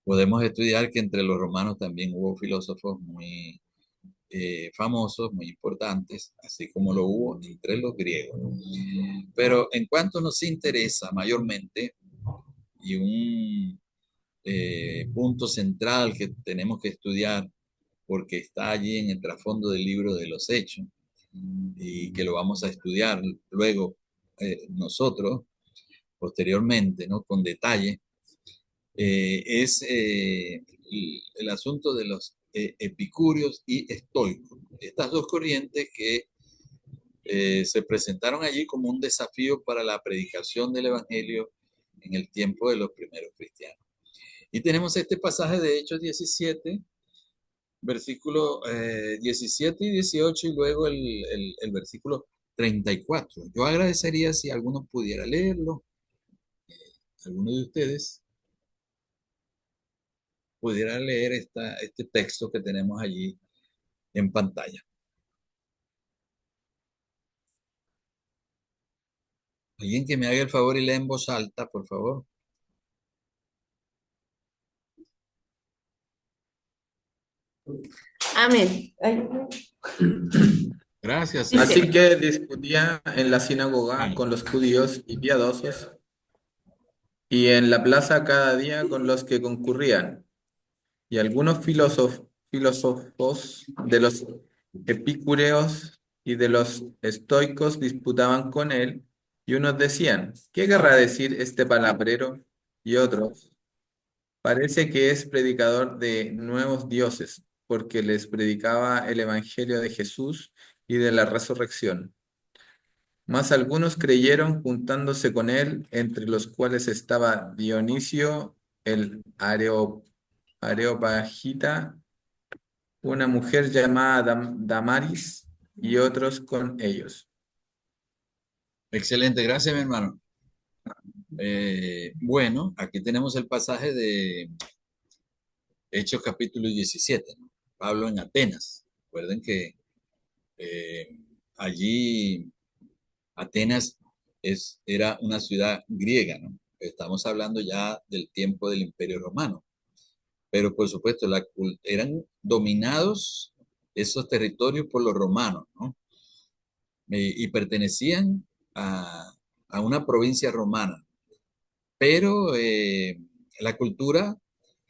Podemos estudiar que entre los romanos también hubo filósofos muy famosos, muy importantes, así como lo hubo entre los griegos, ¿no? Pero en cuanto nos interesa mayormente, y un punto central que tenemos que estudiar, porque está allí en el trasfondo del libro de los Hechos, y que lo vamos a estudiar luego nosotros, posteriormente, ¿no? Con detalle, es el asunto de los epicúreos y estoicos. Estas dos corrientes que se presentaron allí como un desafío para la predicación del Evangelio en el tiempo de los primeros cristianos. Y tenemos este pasaje de Hechos 17, versículo 17 y 18, y luego el versículo 34. Yo agradecería si alguno pudiera leerlo, alguno de ustedes pudiera leer este texto que tenemos allí en pantalla. Alguien que me haga el favor y lea en voz alta, por favor. Amén. Gracias, Dice, Así que discutía en la sinagoga con los judíos y piadosos, y en la plaza cada día con los que concurrían. Y algunos filósofos de los epicúreos y de los estoicos disputaban con él, y unos decían, ¿qué querrá decir este palabrero? Y otros, parece que es predicador de nuevos dioses, porque les predicaba el evangelio de Jesús y de la resurrección. Mas algunos creyeron juntándose con él, entre los cuales estaba Dionisio el Areopagita, una mujer llamada Damaris, y otros con ellos. excelente, gracias, mi hermano. Bueno, aquí tenemos el pasaje de Hechos capítulo 17, ¿no? Pablo en Atenas. Recuerden que eh, allí Atenas era una ciudad griega, ¿no? Estamos hablando ya del tiempo del Imperio Romano. Pero por supuesto, eran dominados esos territorios por los romanos, ¿no? Y pertenecían a una provincia romana. Pero la cultura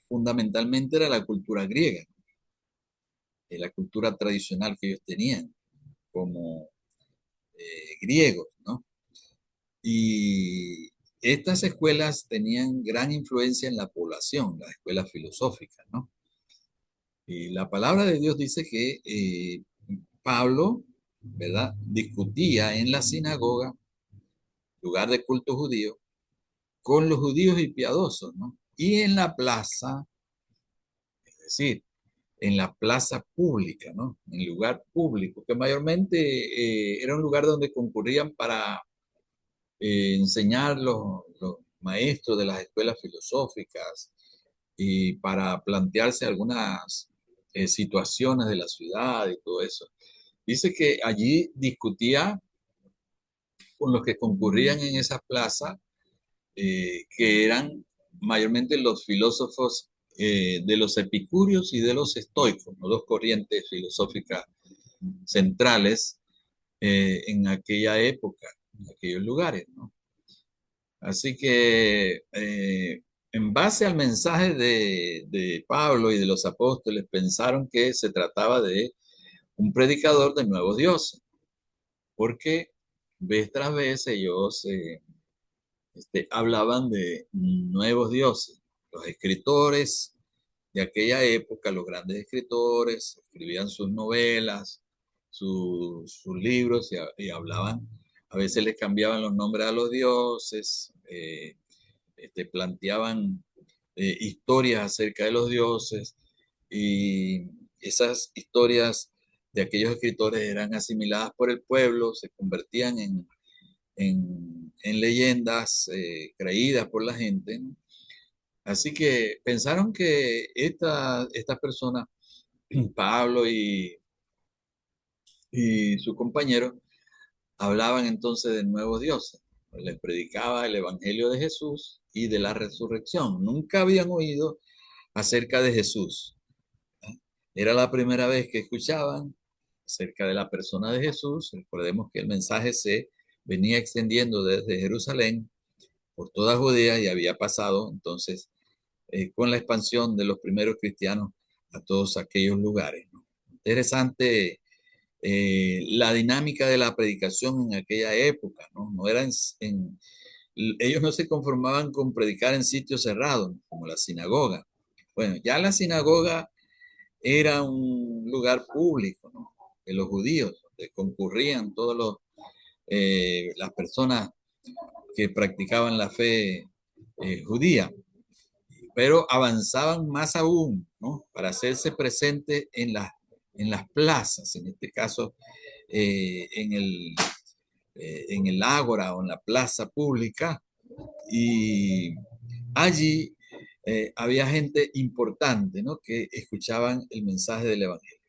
fundamentalmente era la cultura griega, la cultura tradicional que ellos tenían como griegos, ¿no? Y estas escuelas tenían gran influencia en la población, las escuelas filosóficas, ¿no? Y la palabra de Dios dice que Pablo, ¿verdad? Discutía en la sinagoga, lugar de culto judío, con los judíos y piadosos, ¿no? Y en la plaza, es decir, en la plaza pública, ¿no? En lugar público, que mayormente era un lugar donde concurrían para enseñar los maestros de las escuelas filosóficas y para plantearse algunas situaciones de la ciudad y todo eso. Dice que allí discutía con los que concurrían en esa plaza, que eran mayormente los filósofos de los epicúreos y de los estoicos, ¿no? Dos corrientes filosóficas centrales en aquella época, en aquellos lugares, ¿no? Así que en base al mensaje de Pablo y de los apóstoles, pensaron que se trataba de un predicador de nuevos dioses, porque vez tras vez ellos hablaban de nuevos dioses. Los escritores de aquella época, los grandes escritores, escribían sus novelas, sus libros y hablaban, a veces les cambiaban los nombres a los dioses, planteaban historias acerca de los dioses, y esas historias de aquellos escritores eran asimiladas por el pueblo, se convertían en leyendas creídas por la gente, ¿no? Así que pensaron que estas personas, Pablo y su compañero, hablaban entonces de nuevos dioses. les predicaba el Evangelio de Jesús y de la resurrección. Nunca habían oído acerca de Jesús. Era la primera vez que escuchaban acerca de la persona de Jesús. Recordemos que el mensaje se venía extendiendo desde Jerusalén por toda Judea y había pasado entonces con la expansión de los primeros cristianos a todos aquellos lugares, ¿no? Interesante la dinámica de la predicación en aquella época, ¿no? No eran ellos no se conformaban con predicar en sitios cerrados, como la sinagoga. Bueno, ya la sinagoga era un lugar público, ¿no? De los judíos, donde concurrían todas las personas que practicaban la fe judía, pero avanzaban más aún, ¿no? Para hacerse presente en las plazas, en este caso eh, en el, en el ágora o en la plaza pública, y allí había gente importante, ¿no? Que escuchaban el mensaje del Evangelio.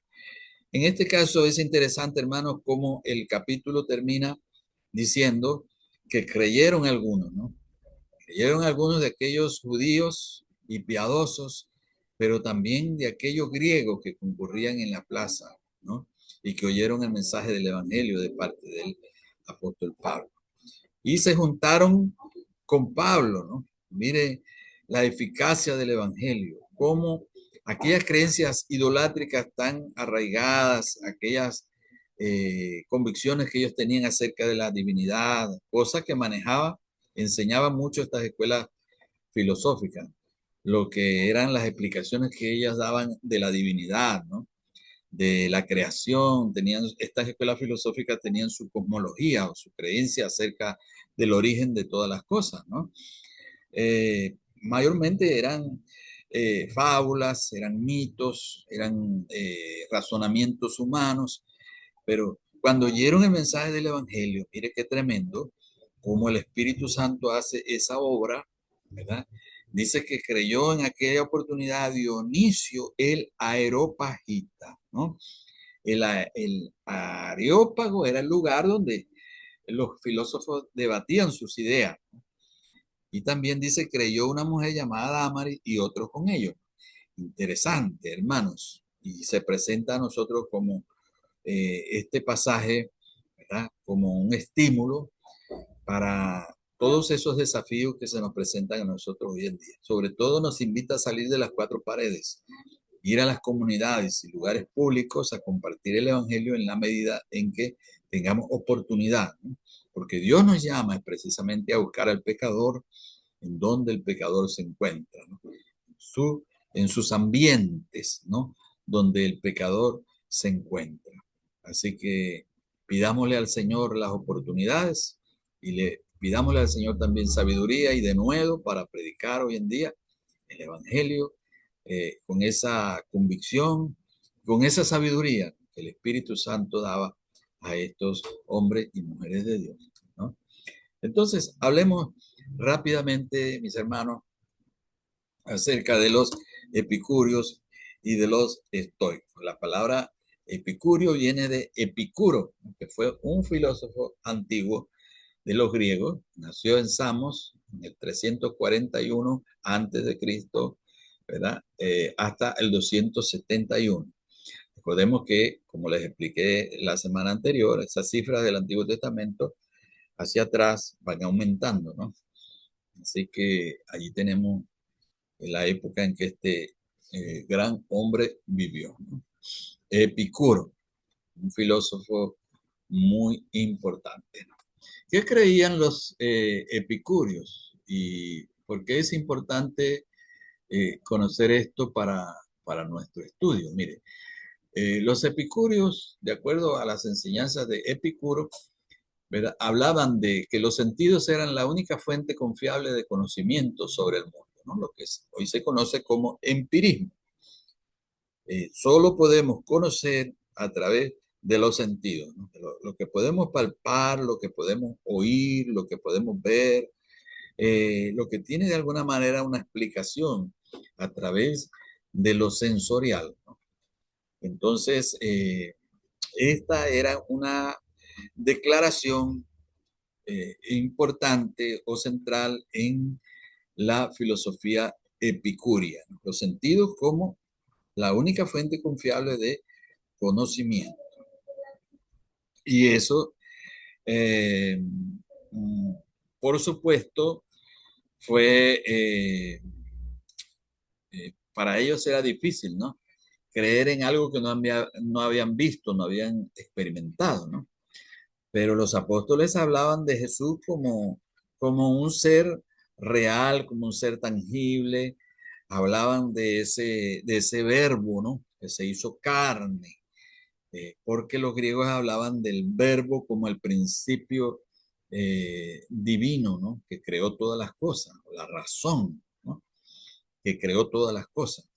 En este caso es interesante, hermanos, cómo el capítulo termina diciendo que creyeron algunos, ¿no? Creyeron algunos de aquellos judíos y piadosos, pero también de aquellos griegos que concurrían en la plaza, ¿no? Y que oyeron el mensaje del Evangelio de parte del apóstol Pablo. Y se juntaron con Pablo, ¿no? Mire la eficacia del Evangelio, cómo aquellas creencias idolátricas tan arraigadas, aquellas convicciones que ellos tenían acerca de la divinidad, cosas que enseñaban mucho estas escuelas filosóficas, lo que eran las explicaciones que ellas daban de la divinidad, ¿no? De la creación, estas escuelas filosóficas tenían su cosmología o su creencia acerca del origen de todas las cosas, ¿no? Mayormente eran fábulas, eran mitos, eran razonamientos humanos, pero cuando oyeron el mensaje del Evangelio, mire qué tremendo, cómo el Espíritu Santo hace esa obra, ¿verdad? Dice que creyó en aquella oportunidad Dionisio el Areópagita, ¿no? El Areópago era el lugar donde los filósofos debatían sus ideas. Y también dice, creyó una mujer llamada Amaris y otros con ellos. Interesante, hermanos. Y se presenta a nosotros como este pasaje, ¿verdad? Como un estímulo para todos esos desafíos que se nos presentan a nosotros hoy en día. Sobre todo nos invita a salir de las cuatro paredes, ir a las comunidades y lugares públicos a compartir el Evangelio en la medida en que tengamos oportunidad, ¿no? Porque Dios nos llama precisamente a buscar al pecador en donde el pecador se encuentra, ¿no? En sus ambientes, ¿no? Donde el pecador se encuentra. Así que pidámosle al Señor las oportunidades y le pidámosle al Señor también sabiduría y denuedo para predicar hoy en día el Evangelio con esa convicción, con esa sabiduría que el Espíritu Santo daba a estos hombres y mujeres de Dios, ¿no? Entonces, hablemos rápidamente, mis hermanos, acerca de los epicúreos y de los estoicos. La palabra epicurio viene de Epicuro, que fue un filósofo antiguo de los griegos. Nació en Samos en el 341 antes de Cristo, ¿verdad? Hasta el 271. Recordemos que, como les expliqué la semana anterior, esas cifras del Antiguo Testamento hacia atrás van aumentando, ¿no? Así que allí tenemos la época en que este gran hombre vivió, ¿no? Epicuro, un filósofo muy importante, ¿no? ¿Qué creían los epicúreos? ¿Y por qué es importante conocer esto para nuestro estudio? Mire, los epicúreos, de acuerdo a las enseñanzas de Epicuro, ¿verdad? Hablaban de que los sentidos eran la única fuente confiable de conocimiento sobre el mundo, ¿no? Lo que hoy se conoce como empirismo. Solo podemos conocer a través de los sentidos, ¿no? Lo que podemos palpar, lo que podemos oír, lo que podemos ver, lo que tiene de alguna manera una explicación a través de lo sensorial, ¿no? Entonces, esta era una declaración importante o central en la filosofía epicúrea, ¿no? Los sentidos como la única fuente confiable de conocimiento. Y eso, eh, mm, por supuesto, fue, para ellos era difícil, ¿no? Creer en algo que no habían visto, no habían experimentado, ¿no? Pero los apóstoles hablaban de Jesús como un ser real, como un ser tangible, hablaban de ese verbo, ¿no? Que se hizo carne, porque los griegos hablaban del verbo como el principio divino, ¿no? Que creó todas las cosas, la razón, ¿no? Que creó todas las cosas.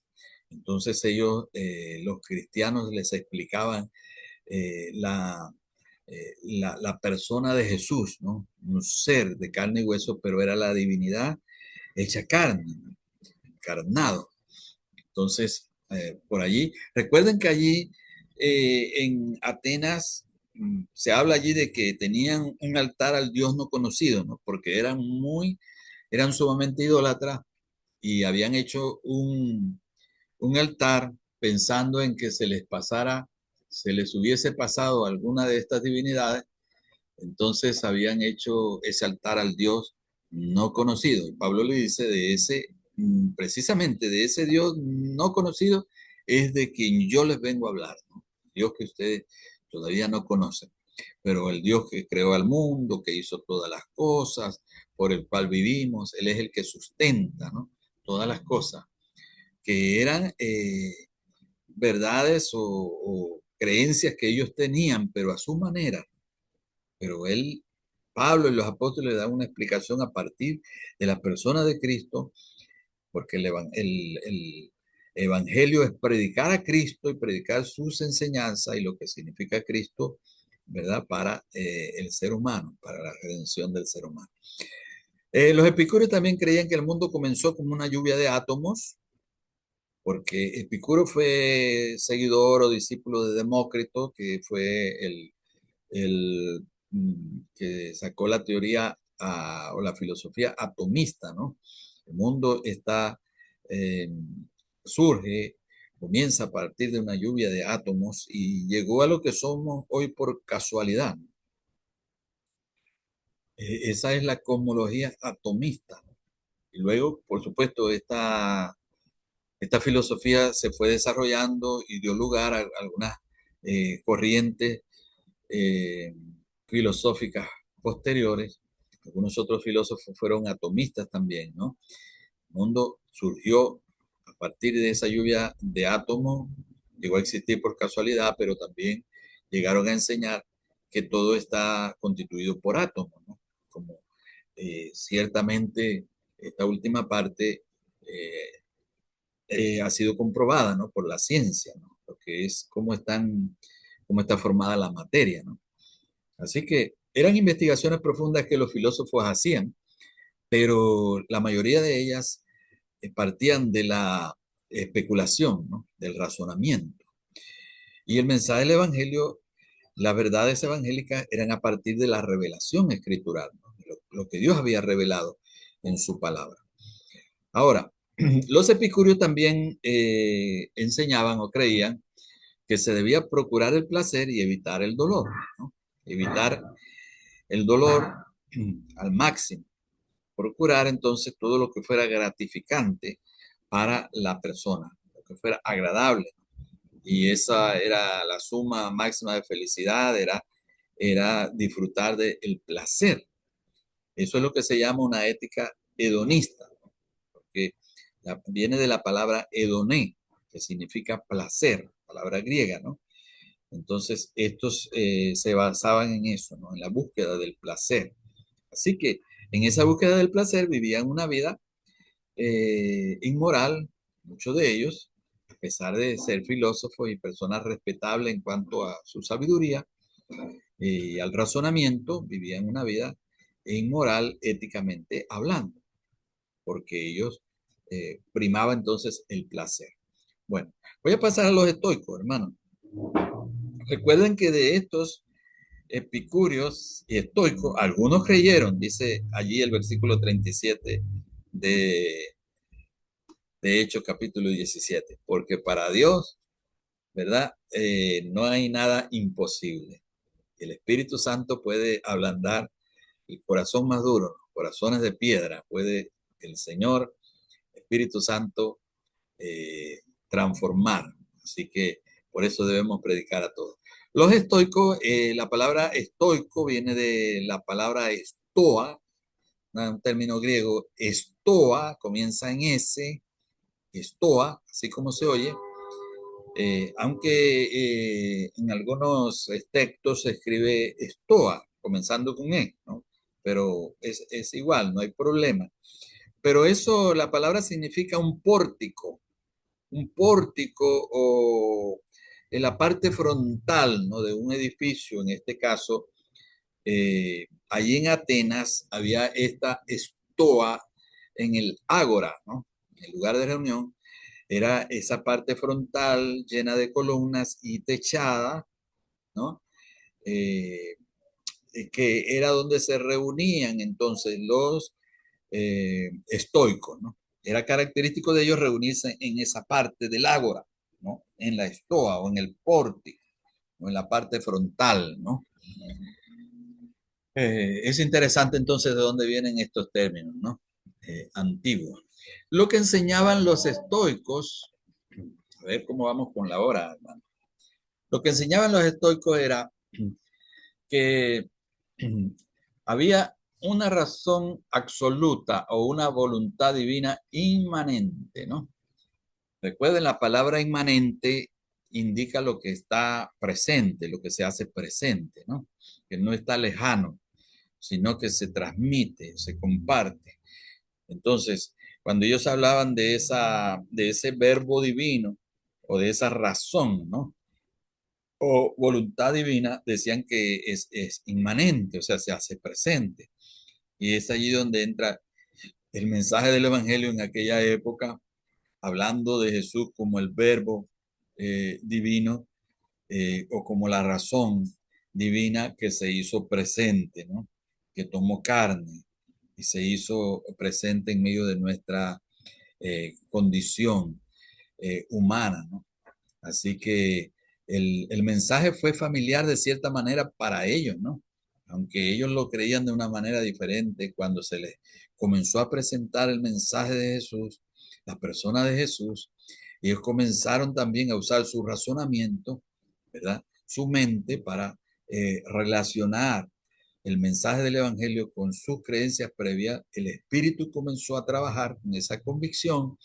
Entonces ellos, los cristianos, les explicaban la la persona de Jesús, ¿no? Un ser de carne y hueso, pero era la divinidad hecha carne, ¿no? Encarnado. Entonces, por allí, recuerden que allí en Atenas se habla allí de que tenían un altar al Dios no conocido, ¿no? Porque eran sumamente idólatras y habían hecho un altar pensando en que se les hubiese pasado alguna de estas divinidades. Entonces habían hecho ese altar al Dios no conocido. Y Pablo le dice precisamente de ese Dios no conocido es de quien yo les vengo a hablar, ¿no? Dios que ustedes todavía no conocen, pero el Dios que creó al mundo, que hizo todas las cosas, por el cual vivimos, Él es el que sustenta, ¿no? Todas las cosas, que eran verdades o creencias que ellos tenían, pero a su manera. Pero Pablo y los apóstoles le dan una explicación a partir de la persona de Cristo, porque el evangelio es predicar a Cristo y predicar sus enseñanzas y lo que significa Cristo, ¿verdad? Para el ser humano, para la redención del ser humano. Los epicúreos también creían que el mundo comenzó como una lluvia de átomos, porque Epicuro fue seguidor o discípulo de Demócrito, que fue que sacó la teoría o la filosofía atomista, ¿no? El mundo eh, surge, comienza a partir de una lluvia de átomos y llegó a lo que somos hoy por casualidad. Esa es la cosmología atomista. Y luego, por supuesto, esta filosofía se fue desarrollando y dio lugar a algunas corrientes eh, filosóficas posteriores. Algunos otros filósofos fueron atomistas también, ¿no? El mundo surgió a partir de esa lluvia de átomos, llegó a existir por casualidad, pero también llegaron a enseñar que todo está constituido por átomos, ¿no? Como ciertamente esta última parte ha sido comprobada, ¿no? Por la ciencia, ¿no? Lo que es cómo está formada la materia, ¿no? Así que eran investigaciones profundas que los filósofos hacían, pero la mayoría de ellas partían de la especulación, ¿no? Del razonamiento. Y el mensaje del Evangelio, las verdades evangélicas eran a partir de la revelación escritural, ¿no? Lo que Dios había revelado en su palabra. Ahora, los epicúreos también enseñaban o creían que se debía procurar el placer y evitar el dolor, ¿no? Evitar el dolor al máximo. Procurar entonces todo lo que fuera gratificante para la persona, lo que fuera agradable. Y esa era la suma máxima de felicidad, era disfrutar del placer. Eso es lo que se llama una ética hedonista, ¿no? Porque viene de la palabra hedoné, que significa placer, palabra griega, ¿no? Entonces, estos se basaban en eso, ¿no? En la búsqueda del placer. Así que en esa búsqueda del placer vivían una vida inmoral, muchos de ellos, a pesar de ser filósofos y personas respetables en cuanto a su sabiduría y al razonamiento, vivían una vida inmoral éticamente hablando, porque ellos primaban entonces el placer. Bueno, voy a pasar a los estoicos, hermano. Recuerden que de estos epicúreos y estoicos, algunos creyeron, dice allí el versículo 37 de, de Hechos capítulo 17, porque para Dios, ¿verdad? No hay nada imposible. El Espíritu Santo puede ablandar el corazón más duro, los corazones de piedra, puede el Señor, Espíritu Santo, transformar. Así que por eso debemos predicar a todos. Los estoicos, la palabra estoico viene de la palabra estoa, un término griego, estoa, comienza en S, estoa, así como se oye, aunque en algunos textos se escribe estoa, comenzando con E, ¿no? Pero es igual, no hay problema. Pero eso, la palabra significa un pórtico o en la parte frontal, ¿no? De un edificio, en este caso, allí en Atenas había esta estoa en el ágora, ¿no? En el lugar de reunión, era esa parte frontal llena de columnas y techada, ¿no? Eh, que era donde se reunían entonces los estoicos, ¿no? Era característico de ellos reunirse en esa parte del ágora, ¿no? En la estoa o en el pórtico, o en la parte frontal, ¿no? Es interesante entonces de dónde vienen estos términos, ¿no? Antiguos. Lo que enseñaban los estoicos, a ver cómo vamos con la hora, hermano. Lo que enseñaban los estoicos era que había una razón absoluta o una voluntad divina inmanente, ¿no? Recuerden, la palabra inmanente indica lo que está presente, lo que se hace presente, ¿no? Que no está lejano, sino que se transmite, se comparte. Entonces, cuando ellos hablaban de ese verbo divino o de esa razón, ¿no? O voluntad divina, decían que es inmanente, o sea, se hace presente. Y es allí donde entra el mensaje del Evangelio en aquella época, hablando de Jesús como el verbo divino o como la razón divina que se hizo presente, ¿no? Que tomó carne y se hizo presente en medio de nuestra condición humana, ¿no? Así que el mensaje fue familiar de cierta manera para ellos, ¿no? Aunque ellos lo creían de una manera diferente, cuando se les comenzó a presentar el mensaje de Jesús, la persona de Jesús, ellos comenzaron también a usar su razonamiento, ¿verdad? Su mente para relacionar el mensaje del Evangelio con sus creencias previas. El Espíritu comenzó a trabajar con esa convicción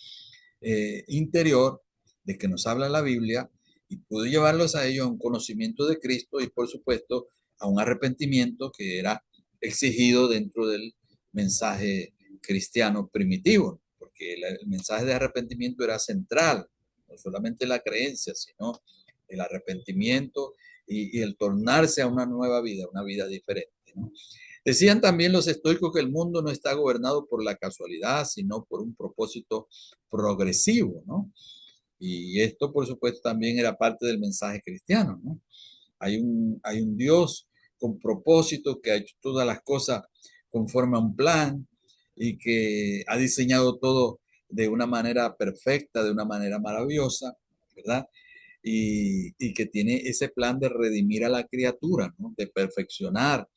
interior de que nos habla la Biblia y pudo llevarlos a ellos a un conocimiento de Cristo y por supuesto a un arrepentimiento que era exigido dentro del mensaje cristiano primitivo, porque el mensaje de arrepentimiento era central, no solamente la creencia, sino el arrepentimiento y el tornarse a una nueva vida, una vida diferente, ¿no? Decían también los estoicos que el mundo no está gobernado por la casualidad, sino por un propósito progresivo, ¿no? Y esto, por supuesto, también era parte del mensaje cristiano, ¿no? Hay un Dios con propósito que ha hecho todas las cosas conforme a un plan y que ha diseñado todo de una manera perfecta, de una manera maravillosa, ¿verdad? Y que tiene ese plan de redimir a la criatura, ¿no? De perfeccionar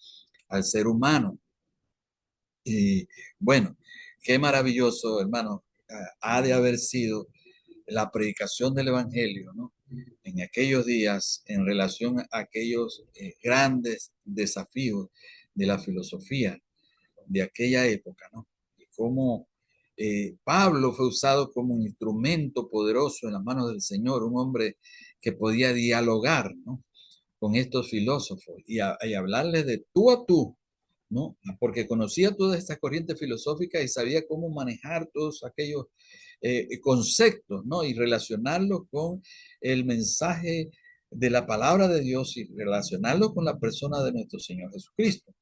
al ser humano. Y bueno, qué maravilloso, hermano, ha de haber sido la predicación del Evangelio, ¿no? En aquellos días, en relación a aquellos grandes desafíos de la filosofía de aquella época, ¿no? Y cómo Pablo fue usado como un instrumento poderoso en las manos del Señor, un hombre que podía dialogar, ¿no? Con estos filósofos y hablarles de tú a tú, ¿no? Porque conocía toda esta corriente filosófica y sabía cómo manejar todos aquellos conceptos, ¿no? Y relacionarlos con el mensaje de la palabra de Dios y relacionarlo con la persona de nuestro Señor Jesucristo.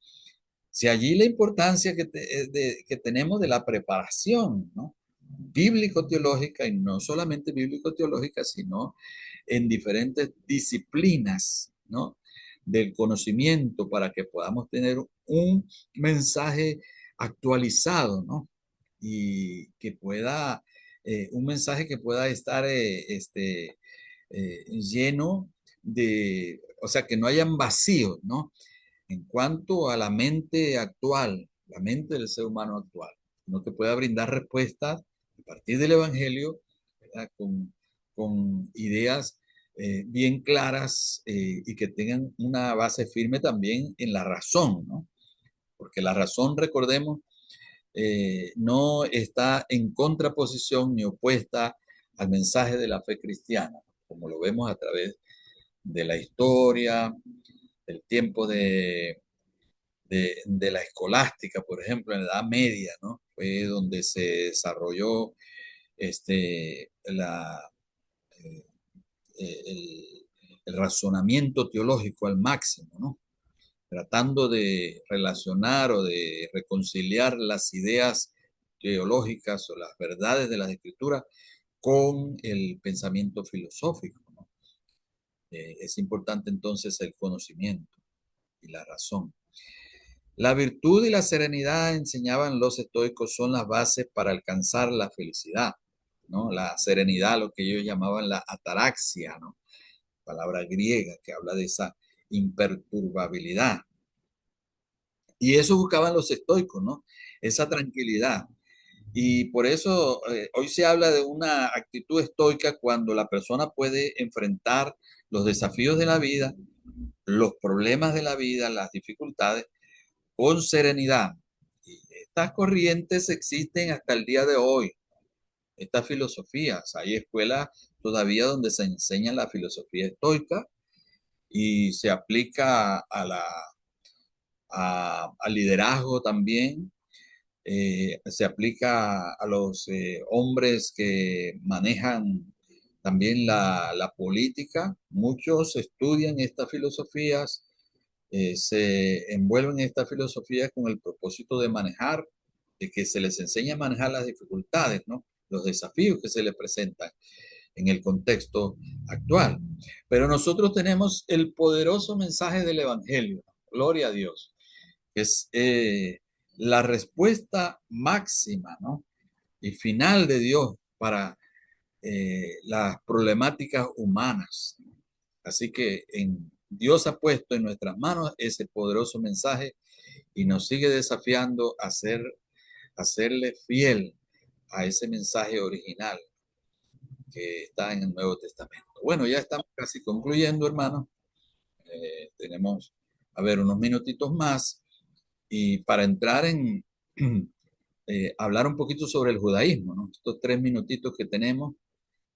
Si allí la importancia que tenemos de la preparación, ¿no? Bíblico-teológica y no solamente bíblico-teológica, sino en diferentes disciplinas, ¿no? del conocimiento para que podamos tener un mensaje actualizado, ¿no? Y que pueda, un mensaje que pueda estar lleno de, o sea, que no hayan vacíos, ¿no? En cuanto a la mente actual, la mente del ser humano actual, no que pueda brindar respuestas a partir del Evangelio, ¿verdad? Con ideas bien claras y que tengan una base firme también en la razón, ¿no? Porque la razón, recordemos, no está en contraposición ni opuesta al mensaje de la fe cristiana, como lo vemos a través de la historia, del tiempo de la escolástica, por ejemplo, en la Edad Media, ¿no? Fue donde se desarrolló la, eh, el razonamiento teológico al máximo, ¿no? Tratando de relacionar o de reconciliar las ideas teológicas o las verdades de las escrituras con el pensamiento filosófico, ¿no? Es importante entonces el conocimiento y la razón. La virtud y la serenidad, enseñaban los estoicos, son las bases para alcanzar la felicidad, ¿no? La serenidad, lo que ellos llamaban la ataraxia, ¿no? Palabra griega que habla de esa imperturbabilidad. Y eso buscaban los estoicos, ¿no? Esa tranquilidad. Y por eso hoy se habla de una actitud estoica cuando la persona puede enfrentar los desafíos de la vida, los problemas de la vida, las dificultades, con serenidad. Y estas corrientes existen hasta el día de hoy, estas filosofías. Hay escuelas todavía donde se enseña la filosofía estoica y se aplica al liderazgo también. Se aplica a los hombres que manejan también la política. Muchos estudian estas filosofías, se envuelven en estas filosofías con el propósito de manejar, de que se les enseñe a manejar las dificultades, ¿no? Los desafíos que se les presentan en el contexto actual. Pero nosotros tenemos el poderoso mensaje del Evangelio, gloria a Dios, que es la respuesta máxima, ¿no? Y final de Dios para las problemáticas humanas. Así que Dios ha puesto en nuestras manos ese poderoso mensaje y nos sigue desafiando a hacerle fiel a ese mensaje original que está en el Nuevo Testamento. Bueno, ya estamos casi concluyendo, hermanos. Tenemos, a ver, unos minutitos más y para entrar en hablar un poquito sobre el judaísmo, ¿no? Estos 3 minutitos que tenemos,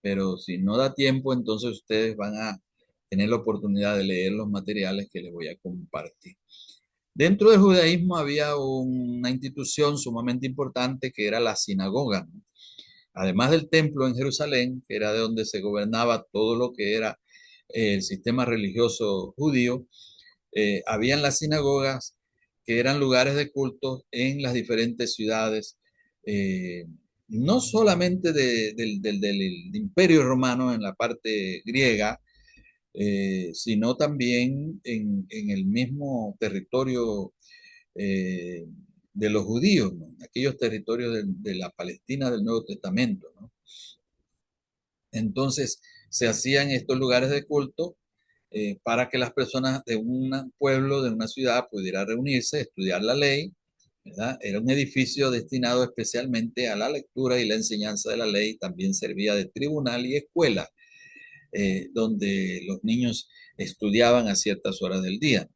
pero si no da tiempo, entonces ustedes van a tener la oportunidad de leer los materiales que les voy a compartir. Dentro del judaísmo había una institución sumamente importante que era la sinagoga, ¿no? Además del templo en Jerusalén, que era de donde se gobernaba todo lo que era el sistema religioso judío, habían las sinagogas, que eran lugares de culto en las diferentes ciudades, eh, no solamente del Imperio Romano en la parte griega, sino también en el mismo territorio eh, de los judíos, ¿no? Aquellos territorios de la Palestina del Nuevo Testamento, ¿no? Entonces se hacían estos lugares de culto para que las personas de un pueblo, de una ciudad, pudieran reunirse, estudiar la ley, ¿verdad? Era un edificio destinado especialmente a la lectura y la enseñanza de la ley, también servía de tribunal y escuela, donde los niños estudiaban a ciertas horas del día.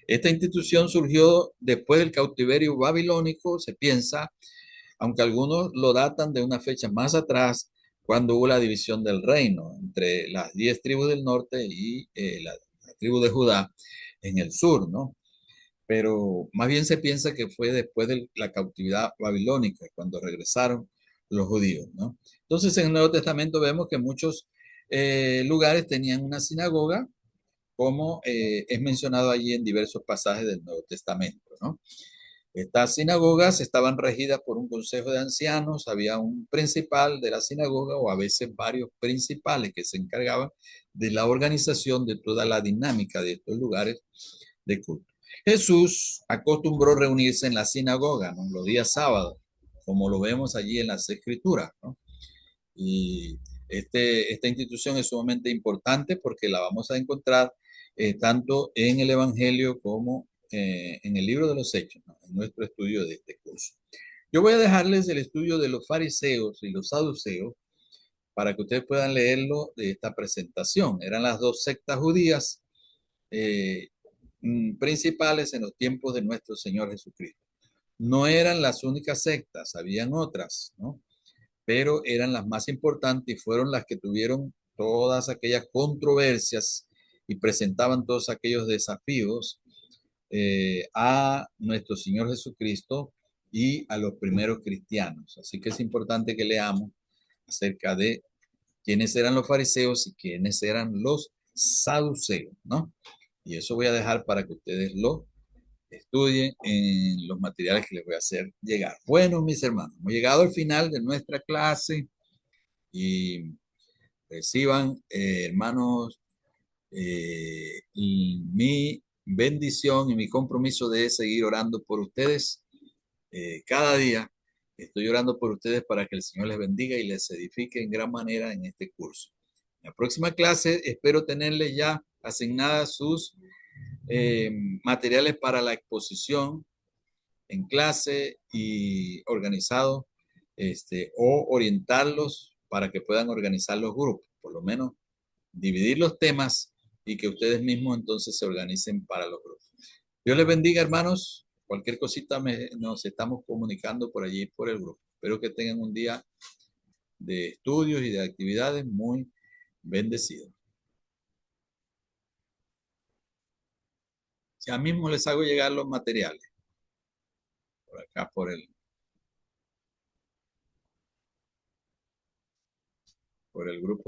Esta institución surgió después del cautiverio babilónico, se piensa, aunque algunos lo datan de una fecha más atrás, cuando hubo la división del reino entre las 10 tribus del norte y la tribu de Judá en el sur, ¿no? Pero más bien se piensa que fue después de la cautividad babilónica, cuando regresaron los judíos, ¿no? Entonces en el Nuevo Testamento vemos que muchos lugares tenían una sinagoga, como es mencionado allí en diversos pasajes del Nuevo Testamento, ¿no? Estas sinagogas estaban regidas por un consejo de ancianos, había un principal de la sinagoga o a veces varios principales que se encargaban de la organización de toda la dinámica de estos lugares de culto. Jesús acostumbró reunirse en la sinagoga, ¿no?, los días sábados, como lo vemos allí en las escrituras, ¿no? Y esta institución es sumamente importante porque la vamos a encontrar tanto en el Evangelio como en el libro de los Hechos, ¿no?, en nuestro estudio de este curso. Yo voy a dejarles el estudio de los fariseos y los saduceos para que ustedes puedan leerlo de esta presentación. Eran las dos sectas judías eh, principales en los tiempos de nuestro Señor Jesucristo. No eran las únicas sectas, habían otras, ¿no?, pero eran las más importantes y fueron las que tuvieron todas aquellas controversias y presentaban todos aquellos desafíos a nuestro Señor Jesucristo y a los primeros cristianos. Así que es importante que leamos acerca de quiénes eran los fariseos y quiénes eran los saduceos, ¿no? Y eso voy a dejar para que ustedes lo estudien en los materiales que les voy a hacer llegar. Bueno, mis hermanos, hemos llegado al final de nuestra clase y reciban, hermanos, mi bendición y mi compromiso de seguir orando por ustedes cada día. Estoy orando por ustedes para que el Señor les bendiga y les edifique en gran manera en este curso. En la próxima clase espero tenerles ya asignadas sus materiales para la exposición en clase y organizados o orientarlos para que puedan organizar los grupos, por lo menos dividir los temas y que ustedes mismos entonces se organicen para los grupos. Dios les bendiga, hermanos. Cualquier cosita nos estamos comunicando por allí, por el grupo. Espero que tengan un día de estudios y de actividades muy bendecido. Ya mismo les hago llegar los materiales. Por acá, por el grupo.